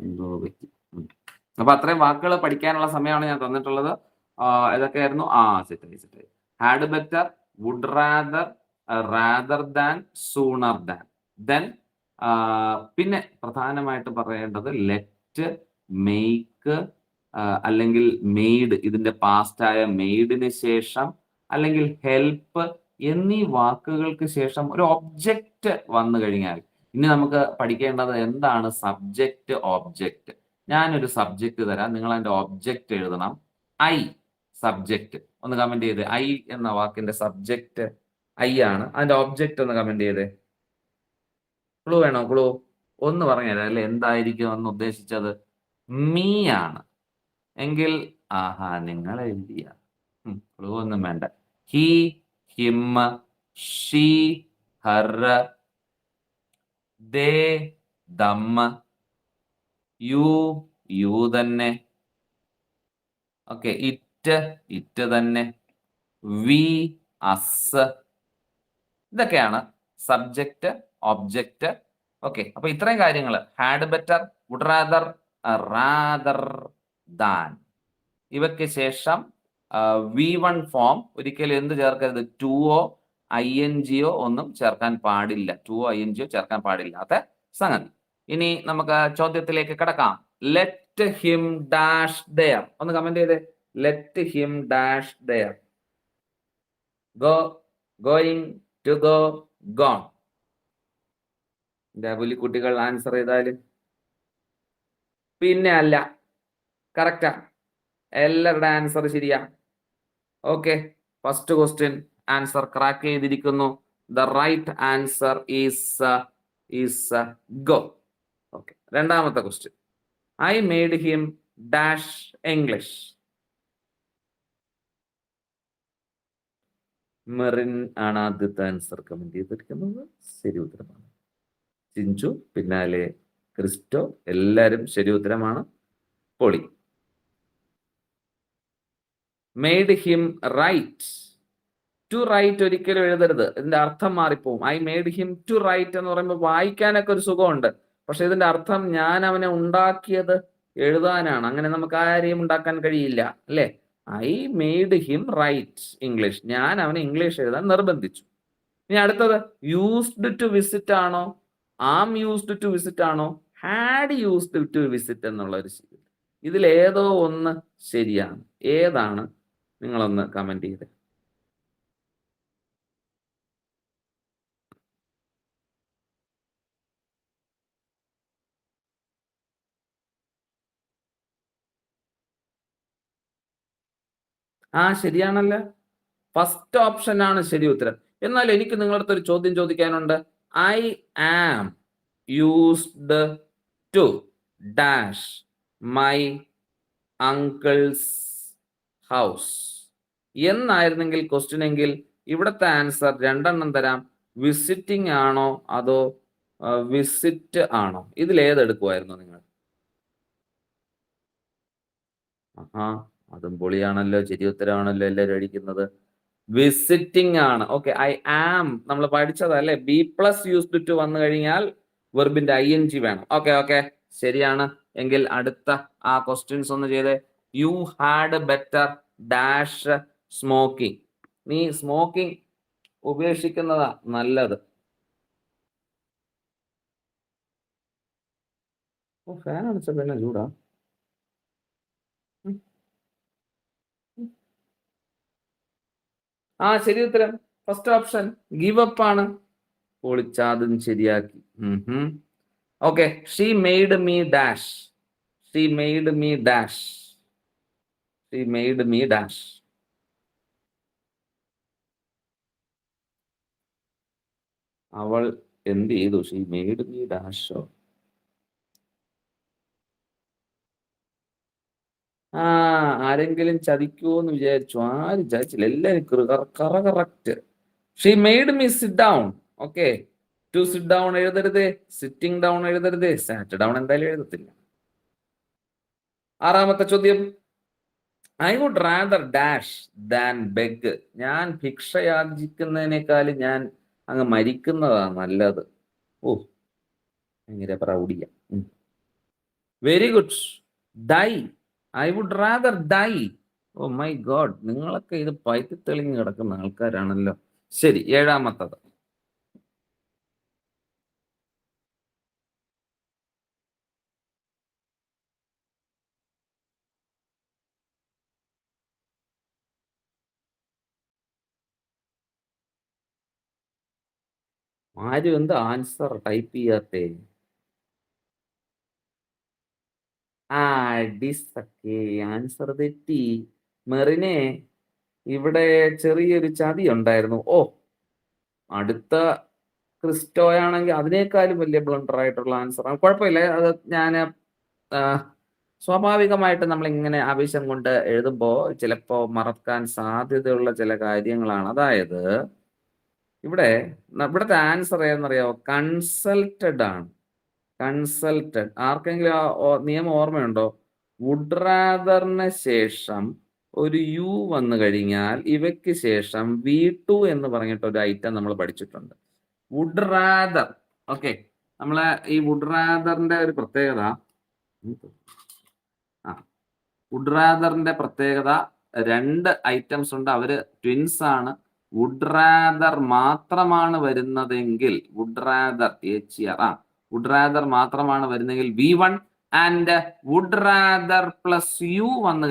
എന്തോ പറ്റി. അപ്പൊ അത്രയും വാക്കുകൾ പഠിക്കാനുള്ള സമയമാണ് ഞാൻ തന്നിട്ടുള്ളത്. ഏതൊക്കെയായിരുന്നു? സെറ്റായി. Had better, would rather, rather than, sooner than. Then പിന്നെ പ്രധാനമായിട്ട് പറയേണ്ടത് ലെറ്റ്, മേക്ക്, അല്ലെങ്കിൽ മെയ്ഡ്, ഇതിന്റെ പാസ്റ്റായ മെയ്ഡിന് ശേഷം, അല്ലെങ്കിൽ ഹെൽപ്പ് എന്നീ വാക്കുകൾക്ക് ശേഷം ഒരു ഒബ്ജക്റ്റ് വന്നു കഴിഞ്ഞാൽ, ഇനി നമുക്ക് പഠിക്കേണ്ടത് എന്താണ് സബ്ജക്റ്റ്, ഓബ്ജക്റ്റ്. ഞാനൊരു സബ്ജക്റ്റ് തരാം, നിങ്ങൾ അതിന്റെ ഒബ്ജക്റ്റ് എഴുതണം. ഐ സബ്ജക്റ്റ് ഒന്ന് കമന്റ് ചെയ്ത്. ഐ എന്ന വാക്കിന്റെ സബ്ജക്റ്റ് ഐ ആണ്. അതിന്റെ ഒബ്ജക്റ്റ് ഒന്ന് കമന്റ് ചെയ്തേ. ക്ലൂ വേണോ? ക്ലൂ ഒന്ന് പറഞ്ഞുതരാം അല്ലെ, എന്തായിരിക്കും എന്ന് ഉദ്ദേശിച്ചത്? മീ ആണ് എങ്കിൽ ആഹാ നിങ്ങൾ എഴുതിയ ക്ലൂ ഒന്നും വേണ്ട. He, him, she, her, they, them, you തന്നെ. ഓക്കെ, ഇറ്റ് തന്നെ. We, us. ഇതൊക്കെയാണ് സബ്ജക്റ്റ്, ഒബ്ജക്റ്റ്. ഓക്കെ, അപ്പൊ ഇത്രയും കാര്യങ്ങൾ had better, would rather, rather than, ഇവയ്ക്ക് ശേഷം V1 ഫോം ഒരിക്കലും എന്ത് ചേർക്കരുത്? ടുവോ INGയോ ഒന്നും ചേർക്കാൻ പാടില്ല. ടുവോ INGയോ ചേർക്കാൻ പാടില്ലാത്ത സംഗതി. ഇനി നമുക്ക് ചോദ്യത്തിലേക്ക് കിടക്കാം. ലെറ്റ് ഹിം ഡാഷ് ദെയർ ഒന്ന് കമന്റ് ചെയ്തേ. Let him dash there. Go, going, to go, gone. കുട്ടികൾ ആൻസർ ചെയ്താല് പിന്നെ അല്ല, കറക്റ്റാ, എല്ലാവരുടെ ആൻസർ ശരിയാ. Okay, first question answer crack ചെയ്തിരിക്കുന്നു. The right answer is go. Okay, രണ്ടാമത്തെ question. I made him dash English. Merin ആണ് ആദ്യത്തെ ആൻസർ കമന്റ് ചെയ്തിരിക്കുന്നത്. ശരി ഉത്തരമാണ്. ചിഞ്ചു, പിന്നാലെ ക്രിസ്റ്റോ, എല്ലാരും ശരി ഉത്തരമാണ്. പൊളി. Made him write. To write ഒരിക്കലും എഴുതരുത്, ഇതിന്റെ അർത്ഥം മാറിപ്പോവും. I made him to write എന്ന് പറയുമ്പോൾ വായിക്കാനൊക്കെ ഒരു സുഖമുണ്ട്, പക്ഷെ ഇതിന്റെ അർത്ഥം ഞാൻ അവനെ ഉണ്ടാക്കിയത് എഴുതാനാണ്. അങ്ങനെ നമുക്ക് ആരെയും ഉണ്ടാക്കാൻ കഴിയില്ല അല്ലേ? I made him write English, ഞാൻ അവനെ ഇംഗ്ലീഷ് എഴുതാൻ നിർബന്ധിച്ചു. ഇനി അടുത്തത് യൂസ്ഡ് ടു വിസിറ്റ് ആണോ, ആം യൂസ്ഡ് ടു വിസിറ്റ് ആണോ, ഹാഡ് യൂസ്ഡ് ടു വിസിറ്റ് എന്നുള്ള ഒരു ശരി. ഇതിലേതോ ഒന്ന് ശരിയാണ്. ഏതാണ്? നിങ്ങളൊന്ന് കമന്റ് ചെയ്ത്. ശരിയാണല്ലോ, ഫസ്റ്റ് ഓപ്ഷൻ ആണ് ശരി ഉത്തരം. എന്നാൽ എനിക്ക് നിങ്ങളുടെ അടുത്ത് ഒരു ചോദ്യം ചോദിക്കാനുണ്ട്. I am used to dash my uncle's house എന്നായിരുന്നെങ്കിൽ ക്വസ്റ്റ്യൻ എങ്കിൽ ഇവിടുത്തെ ആൻസർ രണ്ടെണ്ണം തരാം. വിസിറ്റിംഗ് ആണോ അതോ വിസിറ്റ് ആണോ? ഇതിലേതെടുക്കുമായിരുന്നു നിങ്ങൾ? അതും പൊളിയാണല്ലോ, ശരി ഉത്തരമാണല്ലോ എല്ലാവരും അടിക്കുന്നത്. വിസിറ്റിംഗ് ആണ്. ഓക്കെ, ഐ ആം നമ്മൾ പഠിച്ചതല്ലേ, ബി പ്ലസ് യൂസ്ഡ് ടു വന്നു കഴിഞ്ഞാൽ വെർബിന്റെ ING വേണം. ഓക്കെ, ശരിയാണ്. എങ്കിൽ അടുത്ത ആ ക്വസ്റ്റ്യൻസ് ഒന്ന് ചെയ്തേ. U had better dash smoking. നീ സ്മോക്കിംഗ് ഉപേക്ഷിക്കുന്നതാ നല്ലത്. ഫാൻ അടിച്ചപ്പോ എന്നെ ചൂടാ. ശരി ഉത്തരം ഫസ്റ്റ് ഓപ്ഷൻ ഗിവ് അപ്പ് ആണ്. പൊളിച്ചാതും ശരിയാക്കി. Okay, she made me dash. She made me dash. She made me dash. അവൾ എന്ത് ചെയ്തു? ഷീ മെയ്ഡ് മീ ഡാഷോ? ആരെങ്കിലും ചതിക്കുമോന്ന് വിചാരിച്ചു. ആരും ചതിച്ചില്ല, എല്ലാരും correct. She made me sit down. Okay, to sit down എഴുതരുത്, സിറ്റിംഗ് ഡൗൺ എഴുതരുത്, സാറ്റ് ഡൗൺ എന്തായാലും എഴുതത്തില്ല. ആറാമത്തെ ചോദ്യം. I would rather dash than beg. ഞാൻ ഭിക്ഷയാചിക്കുന്നതിനേക്കാളും ഞാൻ അങ്ങ് മരിക്കുന്നതാ നല്ലത്. ഭയങ്കര പ്രൗഢിയ. Very good. Die. I would rather dye. Oh my God, നിങ്ങളൊക്കെ ഇത് പയറ്റി തെളിഞ്ഞ് കിടക്കുന്ന ആൾക്കാരാണല്ലോ. ശരി, ഏഴാമത്തത്. ആരും എന്താ ആൻസർ ടൈപ്പ് ചെയ്യാത്തേ? ഡിസൊക്കെ ആൻസർ തെറ്റി. മെറിനെ ഇവിടെ ചെറിയൊരു ചതി ഉണ്ടായിരുന്നു. ഓ, അടുത്ത ക്രിസ്റ്റോയാണെങ്കിൽ അതിനേക്കാളും വലിയ ബ്ലണ്ടർ ആയിട്ടുള്ള ആൻസർ ആണ്. കുഴപ്പമില്ല, അത് ഞാൻ സ്വാഭാവികമായിട്ട് നമ്മൾ ഇങ്ങനെ ആവേശം കൊണ്ട് എഴുതുമ്പോൾ ചിലപ്പോൾ മറക്കാൻ സാധ്യതയുള്ള ചില കാര്യങ്ങളാണ്. അതായത് ഇവിടുത്തെ ആൻസർ ഏതെന്നറിയാമോ? കൺസൾട്ടഡ് ആണ്. കൺസൾട്ടഡ്. ആർക്കെങ്കിലും ആ നിയമം ഓർമ്മയുണ്ടോ? വുഡ് റാദറിന് ശേഷം ഒരു യു വന്നു കഴിഞ്ഞാൽ ഇവയ്ക്ക് ശേഷം V2 എന്ന് പറഞ്ഞിട്ട് ഒരു ഐറ്റം നമ്മൾ പഠിച്ചിട്ടുണ്ട്. Would rather. ഓക്കെ, നമ്മളെ ഈ വുഡ് റാദറിന്റെ ഒരു പ്രത്യേകത, വുഡ് റാദറിന്റെ പ്രത്യേകത 2 ഐറ്റംസ് ഉണ്ട്. അവര് ട്വിൻസ് ആണ്. വുഡ് റാദർ മാത്രമാണ് വരുന്നതെങ്കിൽ വുഡ് റാദർ മാത്രമാണ് വരുന്നെങ്കിൽ V1 and would rather plus you വന്നു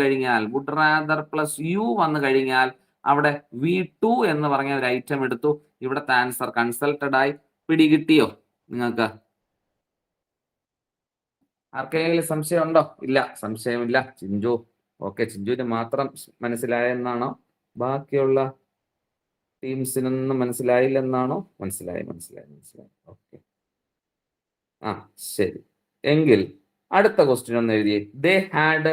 കഴിഞ്ഞാൽ അവിടെ V2 എന്ന് പറഞ്ഞ ഒരു ഐറ്റം എടുത്തു. ഇവിടുത്തെ ആൻസർ കൺസൾട്ടഡ് ആയി. പിടികിട്ടിയോ നിങ്ങൾക്ക്? ആർക്കെങ്കിലും സംശയം ഉണ്ടോ? ഇല്ല, സംശയമില്ല. ചിഞ്ചു, ഓക്കെ, ചിഞ്ചുവിന് മാത്രം മനസ്സിലായെന്നാണോ? ബാക്കിയുള്ള ടീംസിനൊന്നും മനസ്സിലായില്ലെന്നാണോ? മനസ്സിലായി. ഓക്കെ, ശരി. എങ്കിൽ അടുത്ത ക്വസ്റ്റ്യൻ ഒന്ന് എഴുതിയേ. They had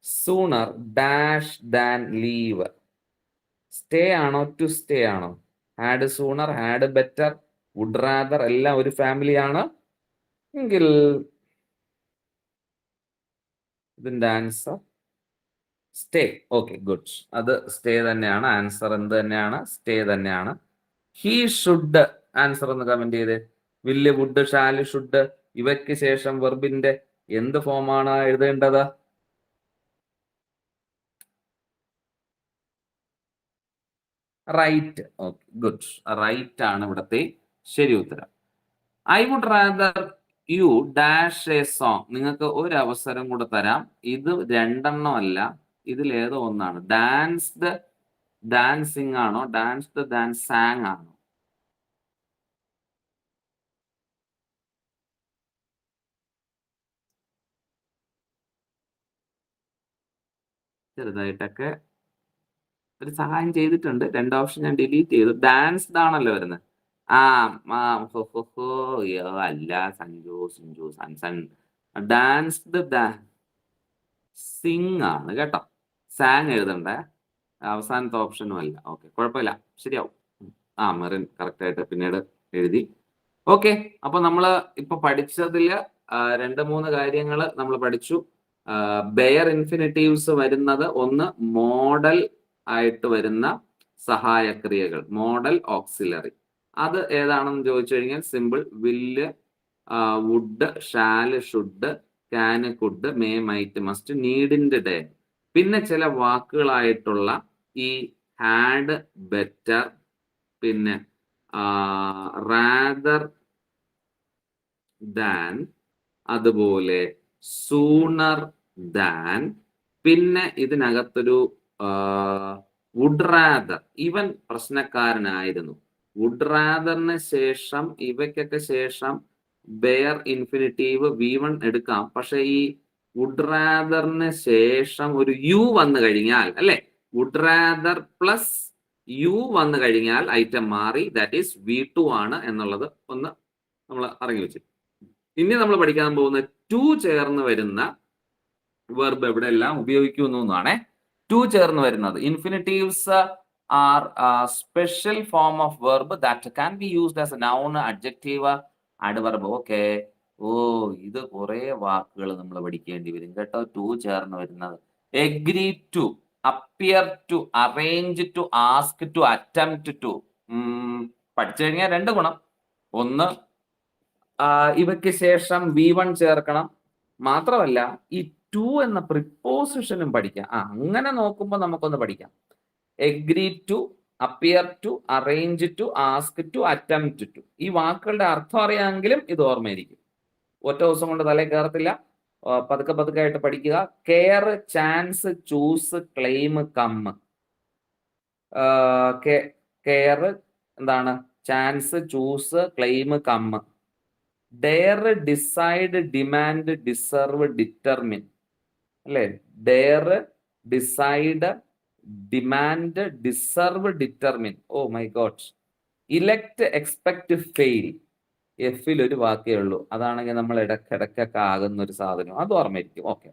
sooner dash than leave. Stay ആണോ ടു സ്റ്റേ ആണോ? Had sooner, had better, would rather എല്ലാം ഒരു ഫാമിലിയാണ് എങ്കിൽ ഇതിന്റെ ആൻസർ സ്റ്റേ. Okay, good. അത് സ്റ്റേ തന്നെയാണ്. ആൻസർ എന്ത് തന്നെയാണ്? സ്റ്റേ തന്നെയാണ്. ഹി ഷുഡ് ആൻസർ ഒന്ന് കമന്റ് ചെയ്ത്. വില്ല്, വുഡ്, ഷാല്, ഷുഡ് ഇവയ്ക്ക് ശേഷം വെർബിന്റെ എന്ത് ഫോമാണ് എഴുതേണ്ടത്? റൈറ്റ്. Okay, good. റൈറ്റ് ആണ് ഇവിടത്തെ ശരി ഉത്തരം. I would rather you dash a song. നിങ്ങൾക്ക് ഒരു അവസരം കൂടെ തരാം. ഇത് 2 അല്ല, ഇതിലേതോ ഒന്നാണ്. ഡാൻസ്ഡ് ഡാൻസിങ് ആണോ? ഡാൻസ്ഡ് ഡാൻസ് സാങ് ആണോ? ചെറുതായിട്ടൊക്കെ ഒരു സഹായം ചെയ്തിട്ടുണ്ട്. 2 ഓപ്ഷൻ ഞാൻ ഡിലീറ്റ് ചെയ്തു. ഡാൻസ്ഡ് ആണല്ലോ വരുന്നത്. അല്ല സഞ്ജു സൺസൺ. ഡാൻസ്ഡ് സിങ് ആണ് കേട്ടോ. സാങ് എഴുതണ്ടേ, അവസാനത്തെ ഓപ്ഷനും അല്ല. ഓക്കെ, കുഴപ്പമില്ല, ശരിയാവും. മെറിൻ കറക്റ്റ് ആയിട്ട് പിന്നീട് എഴുതി. ഓക്കെ, അപ്പൊ നമ്മള് ഇപ്പൊ പഠിച്ചതില് 2-3 കാര്യങ്ങൾ നമ്മൾ പഠിച്ചു. ബെയർ ഇൻഫിനിറ്റീവ്സ് വരുന്നത് ഒന്ന് മോഡൽ ആയിട്ട് വരുന്ന സഹായക്രിയകൾ, മോഡൽ ഓക്സിലറി. അത് ഏതാണെന്ന് ചോദിച്ചു കഴിഞ്ഞാൽ simple. Will, would, shall, should, can, could, may, might, must, നീഡിന്റെ ഡേ. പിന്നെ ചില വാക്കുകളായിട്ടുള്ള ഈ ഹാഡ്, ബെറ്റർ, പിന്നെ റാദർ ദാൻ, അതുപോലെ സൂണർ ദാൻ, പിന്നെ ഇതിനകത്തൊരു വുഡ് റാദർ. ഇവൻ പ്രശ്നക്കാരനായിരുന്നു. വുഡ് റാദറിന് ശേഷം ഇവയ്ക്കൊക്കെ ശേഷം ബെയർ ഇൻഫിനിറ്റീവ് V1 എടുക്കാം. പക്ഷെ ഈ വുഡ് റാദറിന് ശേഷം ഒരു യു വന്നു കഴിഞ്ഞാൽ, അല്ലെ, വുഡ് റാദർ പ്ലസ് യു വന്നു കഴിഞ്ഞാൽ ഐറ്റം മാറി. ദാറ്റ് ഈസ് V2 ആണ് എന്നുള്ളത് ഒന്ന് നമ്മൾ അറിഞ്ഞു വെച്ചു. ഇനി നമ്മൾ പഠിക്കാൻ പോകുന്ന ടു ചേർന്ന് വരുന്ന വെർബ് എവിടെ എല്ലാം ഉപയോഗിക്കുന്നു എന്നാണ്. ടു ചേർന്ന് വരുന്നത് infinitives are special form of verb that can be used as a noun, adjective, adverb. Okay, ഇത് കുറെ വാക്കുകൾ നമ്മൾ പഠിക്കേണ്ടി വരും കേട്ടോ. ടു ചേർന്ന് വരുന്നത് agree to, appear to, arrange to, ask to, attempt to. പഠിച്ചു കഴിഞ്ഞാൽ 2 ഗുണം. ഒന്ന്, ഇവയ്ക്ക് ശേഷം V1 ചേർക്കണം. മാത്രമല്ല ഈ ടു എന്ന പ്രിപ്പോസിഷനും പഠിക്കാം. അങ്ങനെ നോക്കുമ്പോൾ നമുക്കൊന്ന് പഠിക്കാം. Agree to, appear to, arrange to, ask to, attempt to. ഈ വാക്കുകളുടെ അർത്ഥം അറിയാമെങ്കിലും ഇത് ഓർമ്മയിരിക്കും. ഒറ്റ ദിവസം കൊണ്ട് തലയിൽ കയറത്തില്ല. പതുക്കെ ആയിട്ട് പഠിക്കുക. Care, chance, choose, claim, come. Care എന്താണ്? Chance, choose, claim, come. Dare, decide, demand, deserve, determine. അല്ലെ, dare, decide, demand, deserve, determine. Oh my God. Elect, expect, fail. എഫിൽ ഒരു വാക്കേ ഉള്ളൂ. അതാണെങ്കിൽ നമ്മൾ ഇടയ്ക്കിടയ്ക്കൊക്കെ ആകുന്ന ഒരു സാധനം. അത് ഓർമ്മയിരിക്കും. Okay.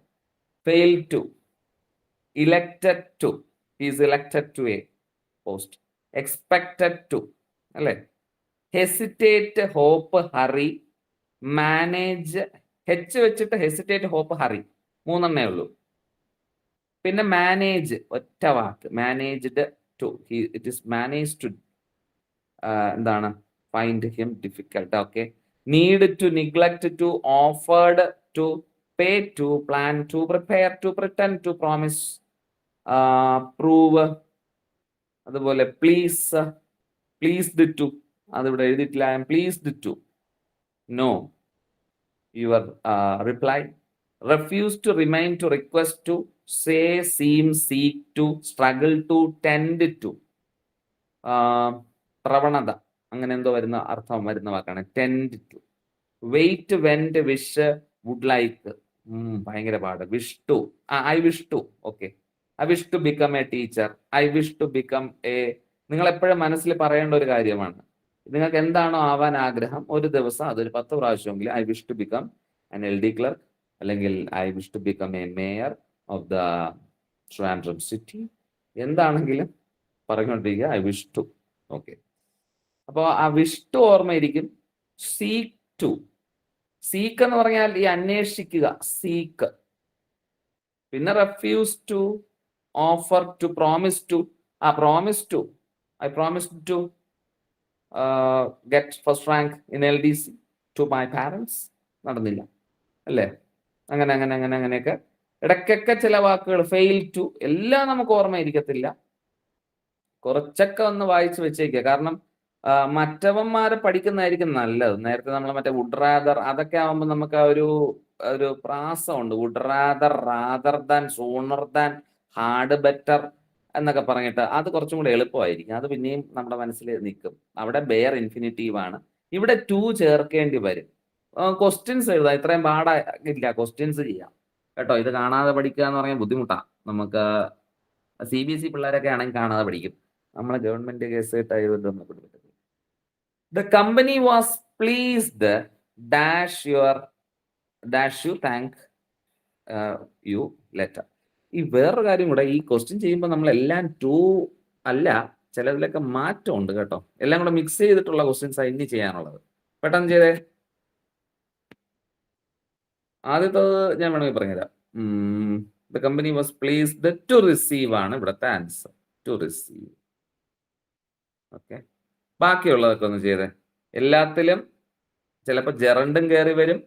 Fail to, elected to, is elected to a post. Expected to, അല്ലെ? Hesitate, hope, hurry, manage. H വെച്ചിട്ട് ഹെസിറ്റേറ്റ്, ഹോപ്പ്, ഹറി, മൂന്നെണ്ണേ ഉള്ളൂ. പിന്നെ മാനേജ്, ഒറ്റ വാക്ക്, managed to, it is manage to, എന്താണ്, find him difficult. Okay. Need to, neglect to, offered to, pay to, plan to, prepare to, pretend to, promise, prove. അതുപോലെ please, pleased to, അതിവിടെ എഴുതിയിട്ടില്ല. I am pleased to know your reply. refuse to, remain to, request to, say, seem, seek to, struggle to, tend to. പ്രവണത, അങ്ങനെ എന്തോ വരുന്ന അർത്ഥം വരുന്ന വാക്കാണ് tend to. Wait, went, wish, would like. ഭയങ്കര പാട്. Wish to, I wish to. Okay. I wish to become a teacher, I wish to become a. നിങ്ങൾ എപ്പോഴും മനസ്സിൽ പറയേണ്ട ഒരു കാര്യമാണ്. നിങ്ങൾക്ക് എന്താണോ ആവാൻ ആഗ്രഹം, ഒരു ദിവസം അതൊരു 10 പ്രാവശ്യമെങ്കിലും I wish to become an LD clerk, അല്ലെങ്കിൽ I wish to become a mayor of the Trivandrum city. എന്താണെങ്കിലും പറഞ്ഞുകൊണ്ടിരിക്കുക ഐ വിഷ് ടു. ഓക്കെ. അപ്പോൾ ആ വിഷ് ടു ഓർമ്മയിരിക്കും. സീക്ക് ടു, സീക്ക് എന്ന് പറഞ്ഞാൽ ഈ അന്വേഷിക്കുക, സീക്ക്. പിന്നെ refuse to, offer to, promise to. Promise to, I promise to get first rank in LDC to my parents. നടന്നില്ല, അല്ലേ? അങ്ങനെ അങ്ങനെ അങ്ങനെ അങ്ങനെയൊക്കെ ഇടയ്ക്കൊക്കെ ചില വാക്കുകൾ. ഫെയിൽ ടു, എല്ലാം നമുക്ക് ഓർമ്മയിരിക്കത്തില്ല. കുറച്ചൊക്കെ ഒന്ന് വായിച്ചു വെച്ചേക്കുക. കാരണം മറ്റവന്മാരെ പഠിക്കുന്നതായിരിക്കും നല്ലത്. നേരത്തെ നമ്മൾ മറ്റേ വുഡ് റാദർ, അതൊക്കെ ആവുമ്പോൾ നമുക്ക് ആ ഒരു പ്രാസമുണ്ട്. Would rather, rather than, sooner than, hard better എന്നൊക്കെ പറഞ്ഞിട്ട് അത് കുറച്ചും കൂടെ എളുപ്പമായിരിക്കും. അത് പിന്നെയും നമ്മുടെ മനസ്സിൽ നിൽക്കും. അവിടെ ബെയർ ഇൻഫിനിറ്റീവ് ആണ്. ഇവിടെ ടു ചേർക്കേണ്ടി വരും. ക്വസ്റ്റ്യൻസ് എഴുതാം. ഇത്രയും പാടില്ല, ക്വസ്റ്റ്യൻസ് ചെയ്യാം കേട്ടോ. ഇത് കാണാതെ പഠിക്കുക എന്ന് പറഞ്ഞാൽ ബുദ്ധിമുട്ടാണ്. നമുക്ക് CBSE പിള്ളേരൊക്കെ ആണെങ്കിൽ കാണാതെ പഠിക്കും. നമ്മളെ ഗവൺമെന്റ് കേസ് ആയതുകൊണ്ട് പറ്റത്തില്ല. The company was pleased dash you thank you letter. ഈ വേറൊരു കാര്യം കൂടെ, ഈ ക്വസ്റ്റ്യൻ ചെയ്യുമ്പോൾ നമ്മളെല്ലാം ടു അല്ല, ചിലതിലൊക്കെ മാറ്റമുണ്ട് കേട്ടോ. എല്ലാം കൂടെ മിക്സ് ചെയ്തിട്ടുള്ള ക്വസ്റ്റ്യൻസ് ആണ് ഇനി ചെയ്യാനുള്ളത്. പെട്ടെന്ന് ചെയ്തേ. ആദ്യത്തത് ഞാൻ വേണമെങ്കിൽ പറഞ്ഞുതരാം. The company was pleased to receive ആണ് ഇവിടുത്തെ ആൻസർ. To receive. ഓക്കെ. ബാക്കിയുള്ളതൊക്കെ ഒന്ന് ചെയ്തേ. എല്ലാത്തിലും ചിലപ്പോൾ ജെറണ്ടും കയറി വരും,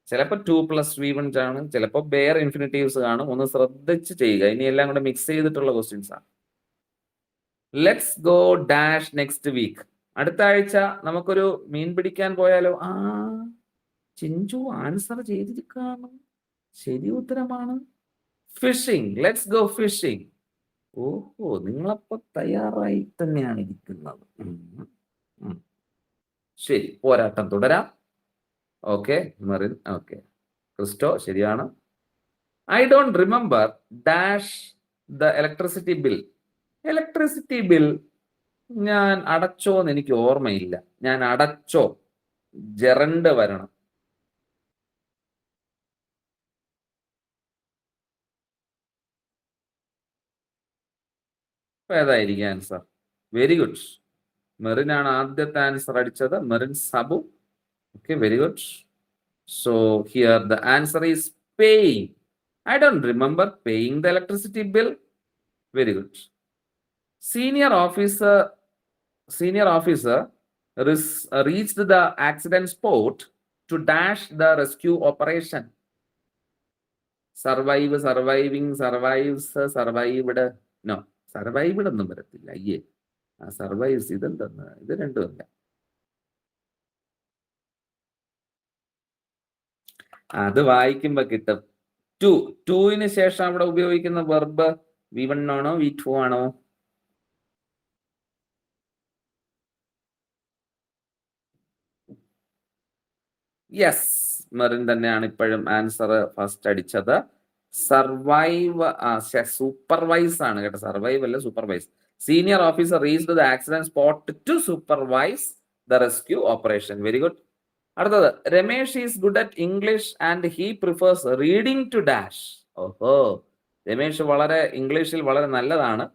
ചിലപ്പോൾ 2+V1 ആണ്, ചിലപ്പോൾ ബെയർ ഇൻഫിനിറ്റീവ്സ് കാണും. ഒന്ന് ശ്രദ്ധിച്ച് ചെയ്യുക. ഇനി എല്ലാം കൂടെ മിക്സ് ചെയ്തിട്ടുള്ള ക്വസ്റ്റ്യൻസ് ആണ്. Let's go dash next week. അടുത്ത ആഴ്ച നമുക്കൊരു മീൻ പിടിക്കാൻ പോയാലോ? ചിഞ്ചു ആൻസർ ചെയ്തിരിക്കുകയാണ്. ശരി ഉത്തരമാണ്. ഫിഷിംഗ്. Let's go fishing. ഓഹോ, നിങ്ങളപ്പോ തയ്യാറായി തന്നെയാണ് ഇരിക്കുന്നത്. ശരി, പോരാട്ടം തുടരാം. ഓക്കെ, മെറിൻ. ഓക്കെ, ക്രിസ്റ്റോ ശരിയാണ്. I don't remember dash the electricity bill. Electricity bill ഞാൻ അടച്ചോ എന്ന് എനിക്ക് ഓർമ്മയില്ല. ഞാൻ അടച്ചോ, ജെറണ്ട് വരണം. ഏതായിരിക്കും ആൻസർ? Very good. മെറിനാണ് ആദ്യത്തെ ആൻസർ അടിച്ചത്. Merin Sabu. Okay, very good. So here the answer is paying. I don't remember paying the electricity bill. Very good. Senior officer reached the accident spot to dash the rescue operation. Survive, surviving, survives, survived. No, survived ഒന്നും വരത്തില്ല. അയ്യേ, survives ഇതെന്തെന്ന്, ഇത് രണ്ടുമല്ല. അത് വായിക്കുമ്പോ കിട്ടും. ടുവിന് ശേഷം അവിടെ ഉപയോഗിക്കുന്ന വെർബ് V1 ആണോ V2 ആണോ? യെസ്, മെറിൻ തന്നെയാണ് ഇപ്പോഴും ആൻസർ ഫസ്റ്റ് അടിച്ചത്. സർവൈവ് സൂപ്പർവൈസ് ആണ് കേട്ടോ, സർവൈവ് അല്ല supervise. Senior officer reached the accident spot to supervise the rescue operation. Very good. അടുത്തത്, Ramesh is good at English and he prefers reading to dash. ഓഹോ, രമേഷ് വളരെ ഇംഗ്ലീഷിൽ വളരെ നല്ലതാണ്.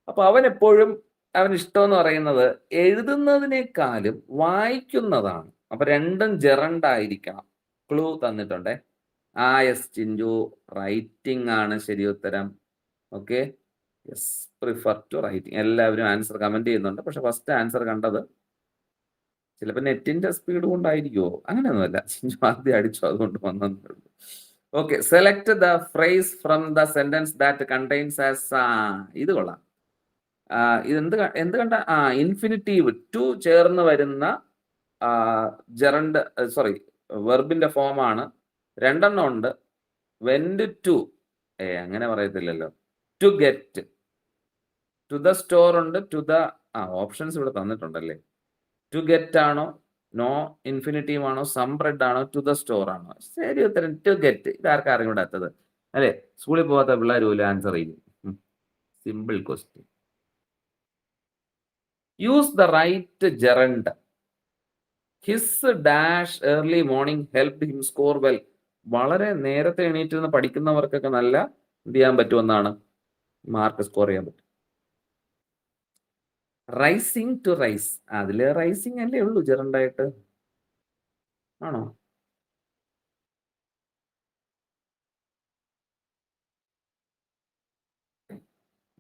അപ്പൊ അവൻ എപ്പോഴും അവൻ ഇഷ്ടം എന്ന് പറയുന്നത് എഴുതുന്നതിനേക്കാളും വായിക്കുന്നതാണ്. അപ്പൊ രണ്ടും ജെറണ്ടായിരിക്കണം. ക്ലൂ തന്നിട്ടുണ്ടേ. യെസ് ചിഞ്ചു, റൈറ്റിംഗ് ആണ് ശരി ഉത്തരം. Okay, yes, prefer to writing. എല്ലാവരും ആൻസർ കമന്റ് ചെയ്യുന്നുണ്ട്. പക്ഷെ ഫസ്റ്റ് ആൻസർ കണ്ടത് ചിലപ്പോൾ നെറ്റിന്റെ സ്പീഡ് കൊണ്ടായിരിക്കുമോ, അങ്ങനെയൊന്നുമല്ല, ചിഞ്ചു ആദ്യം അടിച്ചു അതുകൊണ്ട് വന്നേ. Okay, select the phrase from the sentence that contains as. ഇത് കൊള്ളാം. എന്ത് കണ്ട ഇൻഫിനിറ്റീവ് ടു ചേർന്ന് വരുന്ന ജെറണ്ട് വെർബിന്റെ ഫോം ആണ്. രണ്ടെണ്ണം ഉണ്ട്. വെന്റ് ടു, അങ്ങനെ പറയത്തില്ലല്ലോ. To get, to the store ഉണ്ട്, ടു ദ ഓപ്ഷൻസ് ഇവിടെ തന്നിട്ടുണ്ടല്ലേ. ടു ഗെറ്റ് ആണോ, നോ ഇൻഫിനിറ്റീവ് ആണോ, സം ബ്രെഡ് ആണോ, ടു ദ സ്റ്റോർ ആണോ? ശരി ഉത്തരം ടു ഗെറ്റ്. ഇതാർക്കും അറിഞ്ഞൂടാത്തത് അല്ലേ? സ്കൂളിൽ പോകാത്ത പിള്ളേർ പോലും ആൻസർ ചെയ്യും. Simple question. Use the right gerund. His dash early morning helped him score well. വളരെ നേരത്തെ എണീറ്റിരുന്ന് പഠിക്കുന്നവർക്കൊക്കെ നല്ല എന്ത് ചെയ്യാൻ പറ്റുമെന്നാണ്, മാർക്ക് സ്കോർ ചെയ്യാൻ പറ്റും. റൈസിങ് ടു റൈസ്, അതില് റൈസിങ് അല്ലേ ഉള്ളൂ ജെറണ്ടായിട്ട്, ആണോ?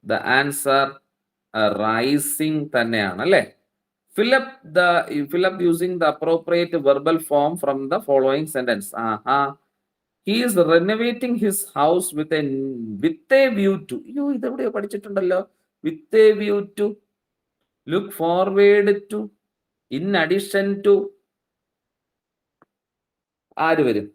ദ ആൻസർ റൈസിങ് തന്നെയാണ് അല്ലേ. fill up using the appropriate verbal form from the following sentence. He is renovating his house with a view to. ഇതെവിടെയോ പഠിച്ചിട്ടുണ്ടല്ലോ. with a view to, look forward to, in addition to. ആര് വരും?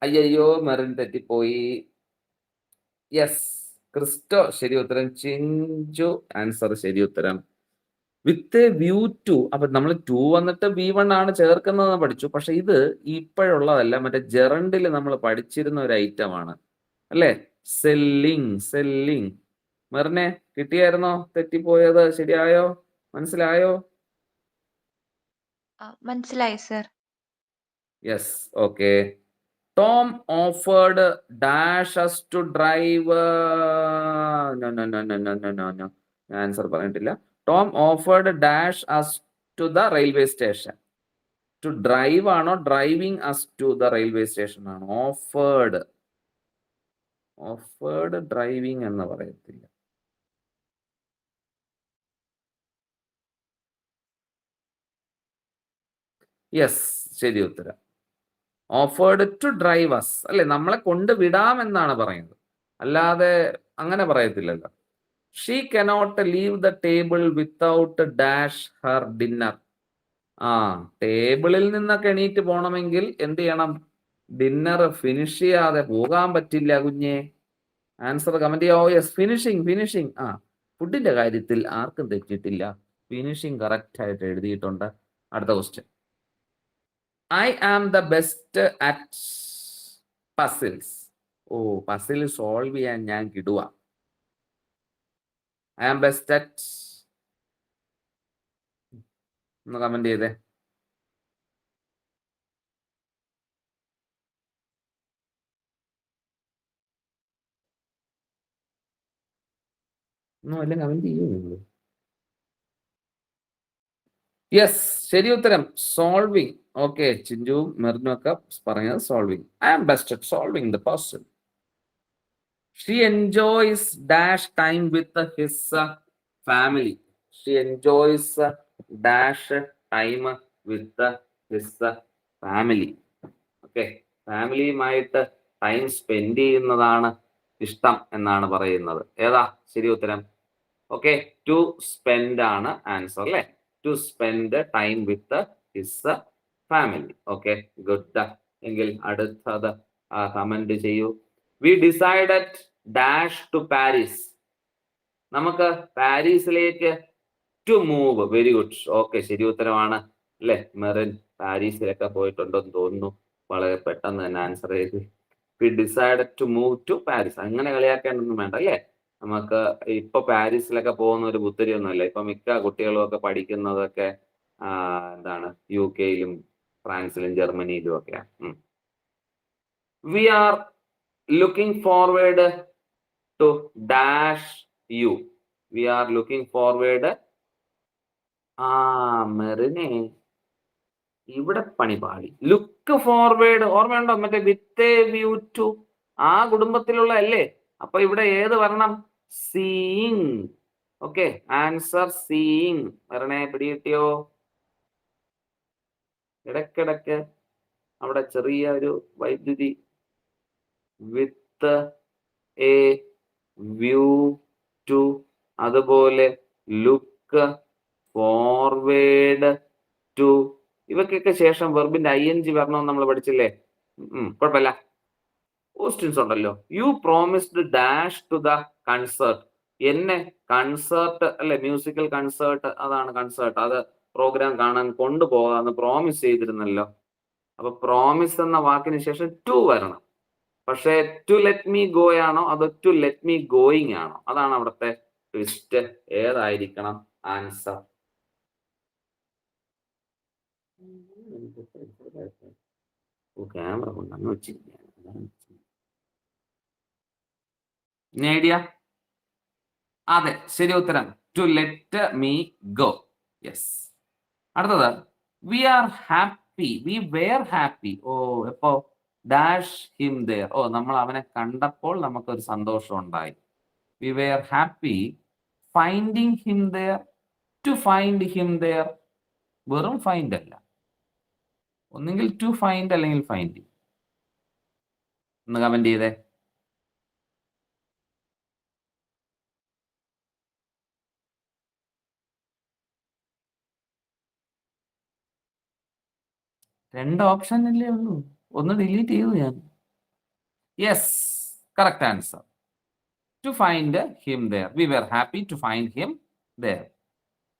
അയ്യോ, മെറിൻ തെറ്റിപ്പോയി. Yes, Cristo ശരി ഉത്തരം. Chinchu answer ശരി ഉത്തരം. വിത്ത് view to. അപ്പൊ നമ്മൾ ടു വന്നിട്ട് V1 ആണ് ചേർക്കുന്നതെന്ന് പഠിച്ചു. പക്ഷെ ഇത് ഇപ്പോഴുള്ളതല്ല, മറ്റേ ജെറണ്ടിൽ നമ്മൾ പഠിച്ചിരുന്ന ഒരു ഐറ്റം ആണ് അല്ലേ. സെല്ലിങ്. മെറിനെ കിട്ടിയായിരുന്നോ? തെറ്റിപ്പോയത് ശരിയായോ? മനസ്സിലായോ? മനസ്സിലായി sir. Yes, okay. Tom offered dash us to drive. Answer പറഞ്ഞിട്ടില്ല. Tom offered dash us to the railway station. To drive ആണോ, driving us to the railway station ആണോ? ഓഫേർഡ് ഡ്രൈവിംഗ് എന്ന് പറയത്തില്ല. യെസ്, ശരി ഉത്തരം. ഓഫേർഡ് ടു ഡ്രൈവ് അസ് അല്ലെ, നമ്മളെ കൊണ്ടുവിടാമെന്നാണ് പറയുന്നത്, അല്ലാതെ അങ്ങനെ പറയത്തില്ലല്ലോ. She cannot leave the table without dash her dinner. ടേബിളിൽ നിന്നൊക്കെ എണീറ്റ് പോകണമെങ്കിൽ എന്ത് ചെയ്യണം? ഡിന്നർ ഫിനിഷ് ചെയ്യാതെ പോകാൻ പറ്റില്ല കുഞ്ഞെ. ആൻസർ കമന്റ് ചെയ്യാവോ? Yes, finishing. ഫുഡിന്റെ കാര്യത്തിൽ ആർക്കും തെറ്റിയിട്ടില്ല. ഫിനിഷിങ് കറക്റ്റ് ആയിട്ട് എഴുതിയിട്ടുണ്ട്. അടുത്ത question. I am the best at puzzles. Puzzle solve ചെയ്യാൻ ഞാൻ കിടുക. I am best at. ഒന്ന് കമന്റ് ചെയ്തേ. ഒന്നും അല്ല, കമന്റ് ചെയ്യൂ നിങ്ങൾ. യെസ്, ശരി ഉത്തരം സോൾവിങ്. ഓക്കെ, ചിഞ്ചു മെറിനും ഒക്കെ പറഞ്ഞത് solving. I am best at solving the puzzle. She enjoys dash time with his family. She enjoys dash time with his family. Okay, ഫാമിലിയുമായിട്ട് ടൈം സ്പെൻഡ് ചെയ്യുന്നതാണ് ഇഷ്ടം എന്നാണ് പറയുന്നത്. ഏതാ ശരി ഉത്തരം? ഓക്കെ, ടു സ്പെൻഡ് ആണ് ആൻസർ അല്ലേ. To spend time with his family. Okay, good. എങ്കിൽ അടുത്തത് കമന്റ് ചെയ്യൂ. We decided dash to Paris. നമുക്ക് പാരീസിലേക്ക് to move. Very good. Okay, ശരി ഉത്തരമാണ് അല്ലെ. മെറിൻ പാരീസിലൊക്കെ പോയിട്ടുണ്ടെന്ന് തോന്നുന്നു. വളരെ പെട്ടെന്ന് തന്നെ ആൻസർ ചെയ്ത്. We decided to move to Paris. അങ്ങനെ കളിയാക്കേണ്ടൊന്നും വേണ്ട അല്ലേ. നമുക്ക് ഇപ്പൊ പാരീസിലൊക്കെ പോകുന്ന ഒരു ബുദ്ധരിയൊന്നുമല്ല. ഇപ്പൊ മിക്ക കുട്ടികളും ഒക്കെ പഠിക്കുന്നതൊക്കെ എന്താണ് UK-യിലും ഫ്രാൻസിലും ജർമ്മനിയിലും ഒക്കെയാണ്. We are looking forward to dash you. We are looking forward. മെറിനെ ഇവിടെ പണി പാടി. ലുക്ക് ഫോർവേഡ് ഓർമ്മയുണ്ടോ? മറ്റേ വിത്ത് എ വ്യൂ ടു ആ കുടുംബത്തിലുള്ള അല്ലേ. അപ്പൊ ഇവിടെ ഏത് വരണം? സീയിങ്. Okay, answer seeing. മെറിനെ പിടികിട്ടിയോ? ഇടക്കിടക്ക് അവിടെ ചെറിയ ഒരു വൈദ്യുതി. വിത്ത് എ വ്യൂ ടു, അതുപോലെ ലുക്ക് ഫോർവേഡ് ടു. ഇവക്കൊക്കെ ശേഷം വെർബിന്റെ ING വരണമെന്ന് നമ്മൾ പഠിച്ചില്ലേ. കുഴപ്പമില്ല. ക്വസ്റ്റ്യൻസ് ഉണ്ടല്ലോ. You promised dash to the concert. എന്നെ കൺസേർട്ട് അല്ലെ, മ്യൂസിക്കൽ കൺസേർട്ട്, അതാണ് കൺസേർട്ട്, അത് പ്രോഗ്രാം കാണാൻ കൊണ്ടുപോകാന്ന് പ്രോമിസ് ചെയ്തിരുന്നല്ലോ. അപ്പൊ പ്രോമിസ് എന്ന വാക്കിന് ശേഷം ടു വരണം. പക്ഷേ ടു ലെറ്റ് മീ ഗോ ആണോ അതോ ടു ലെറ്റ് മീ ഗോയിങ് ആണോ? അതാണ് അവിടുത്തെ ട്വിസ്റ്റ്. ഏതായിരിക്കണം ആൻസർ? ക്യാമറ കൊണ്ടങ്ങ് വെച്ചിരിക്കുകയാണ്. ഐഡിയ? അതെ, ശരി ഉത്തരം to let me go. Yes. അടുത്തത് we are happy. We were happy. എപ്പോ? Dash him there. നമ്മൾ അവനെ കണ്ടപ്പോൾ നമുക്കൊരു സന്തോഷം ഉണ്ടായി. We were happy finding him there. To find him there വെറും ഫൈൻഡ് അല്ല, ഒന്നെങ്കിൽ ടു ഫൈൻഡ് അല്ലെങ്കിൽ ഫൈൻഡ്. ഒന്ന് കമന്റ് ചെയ്തേ. രണ്ട് ഓപ്ഷൻ അല്ലേ ഉള്ളൂ, ഒന്ന് ഡിലീറ്റ് ചെയ്തു ഞാൻ. Yes, correct answer to find him there. We were happy to find him there.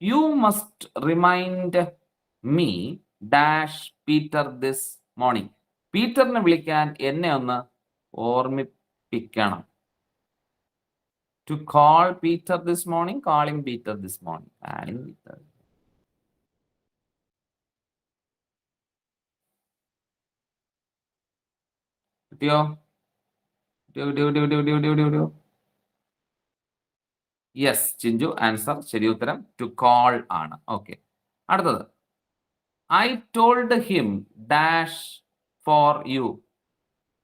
You must remind me dash Peter this morning. പീറ്ററിനെ വിളിക്കാൻ എന്നെ ഒന്ന് ഓർമ്മിപ്പിക്കണം. To call Peter this morning, calling Peter this morning, adding Peter. കിട്ടിയോ? Yes Chinchu, answer ശരി ഉത്തരം to call ആണ്. Okay, അടുത്തത് I told him dash for you.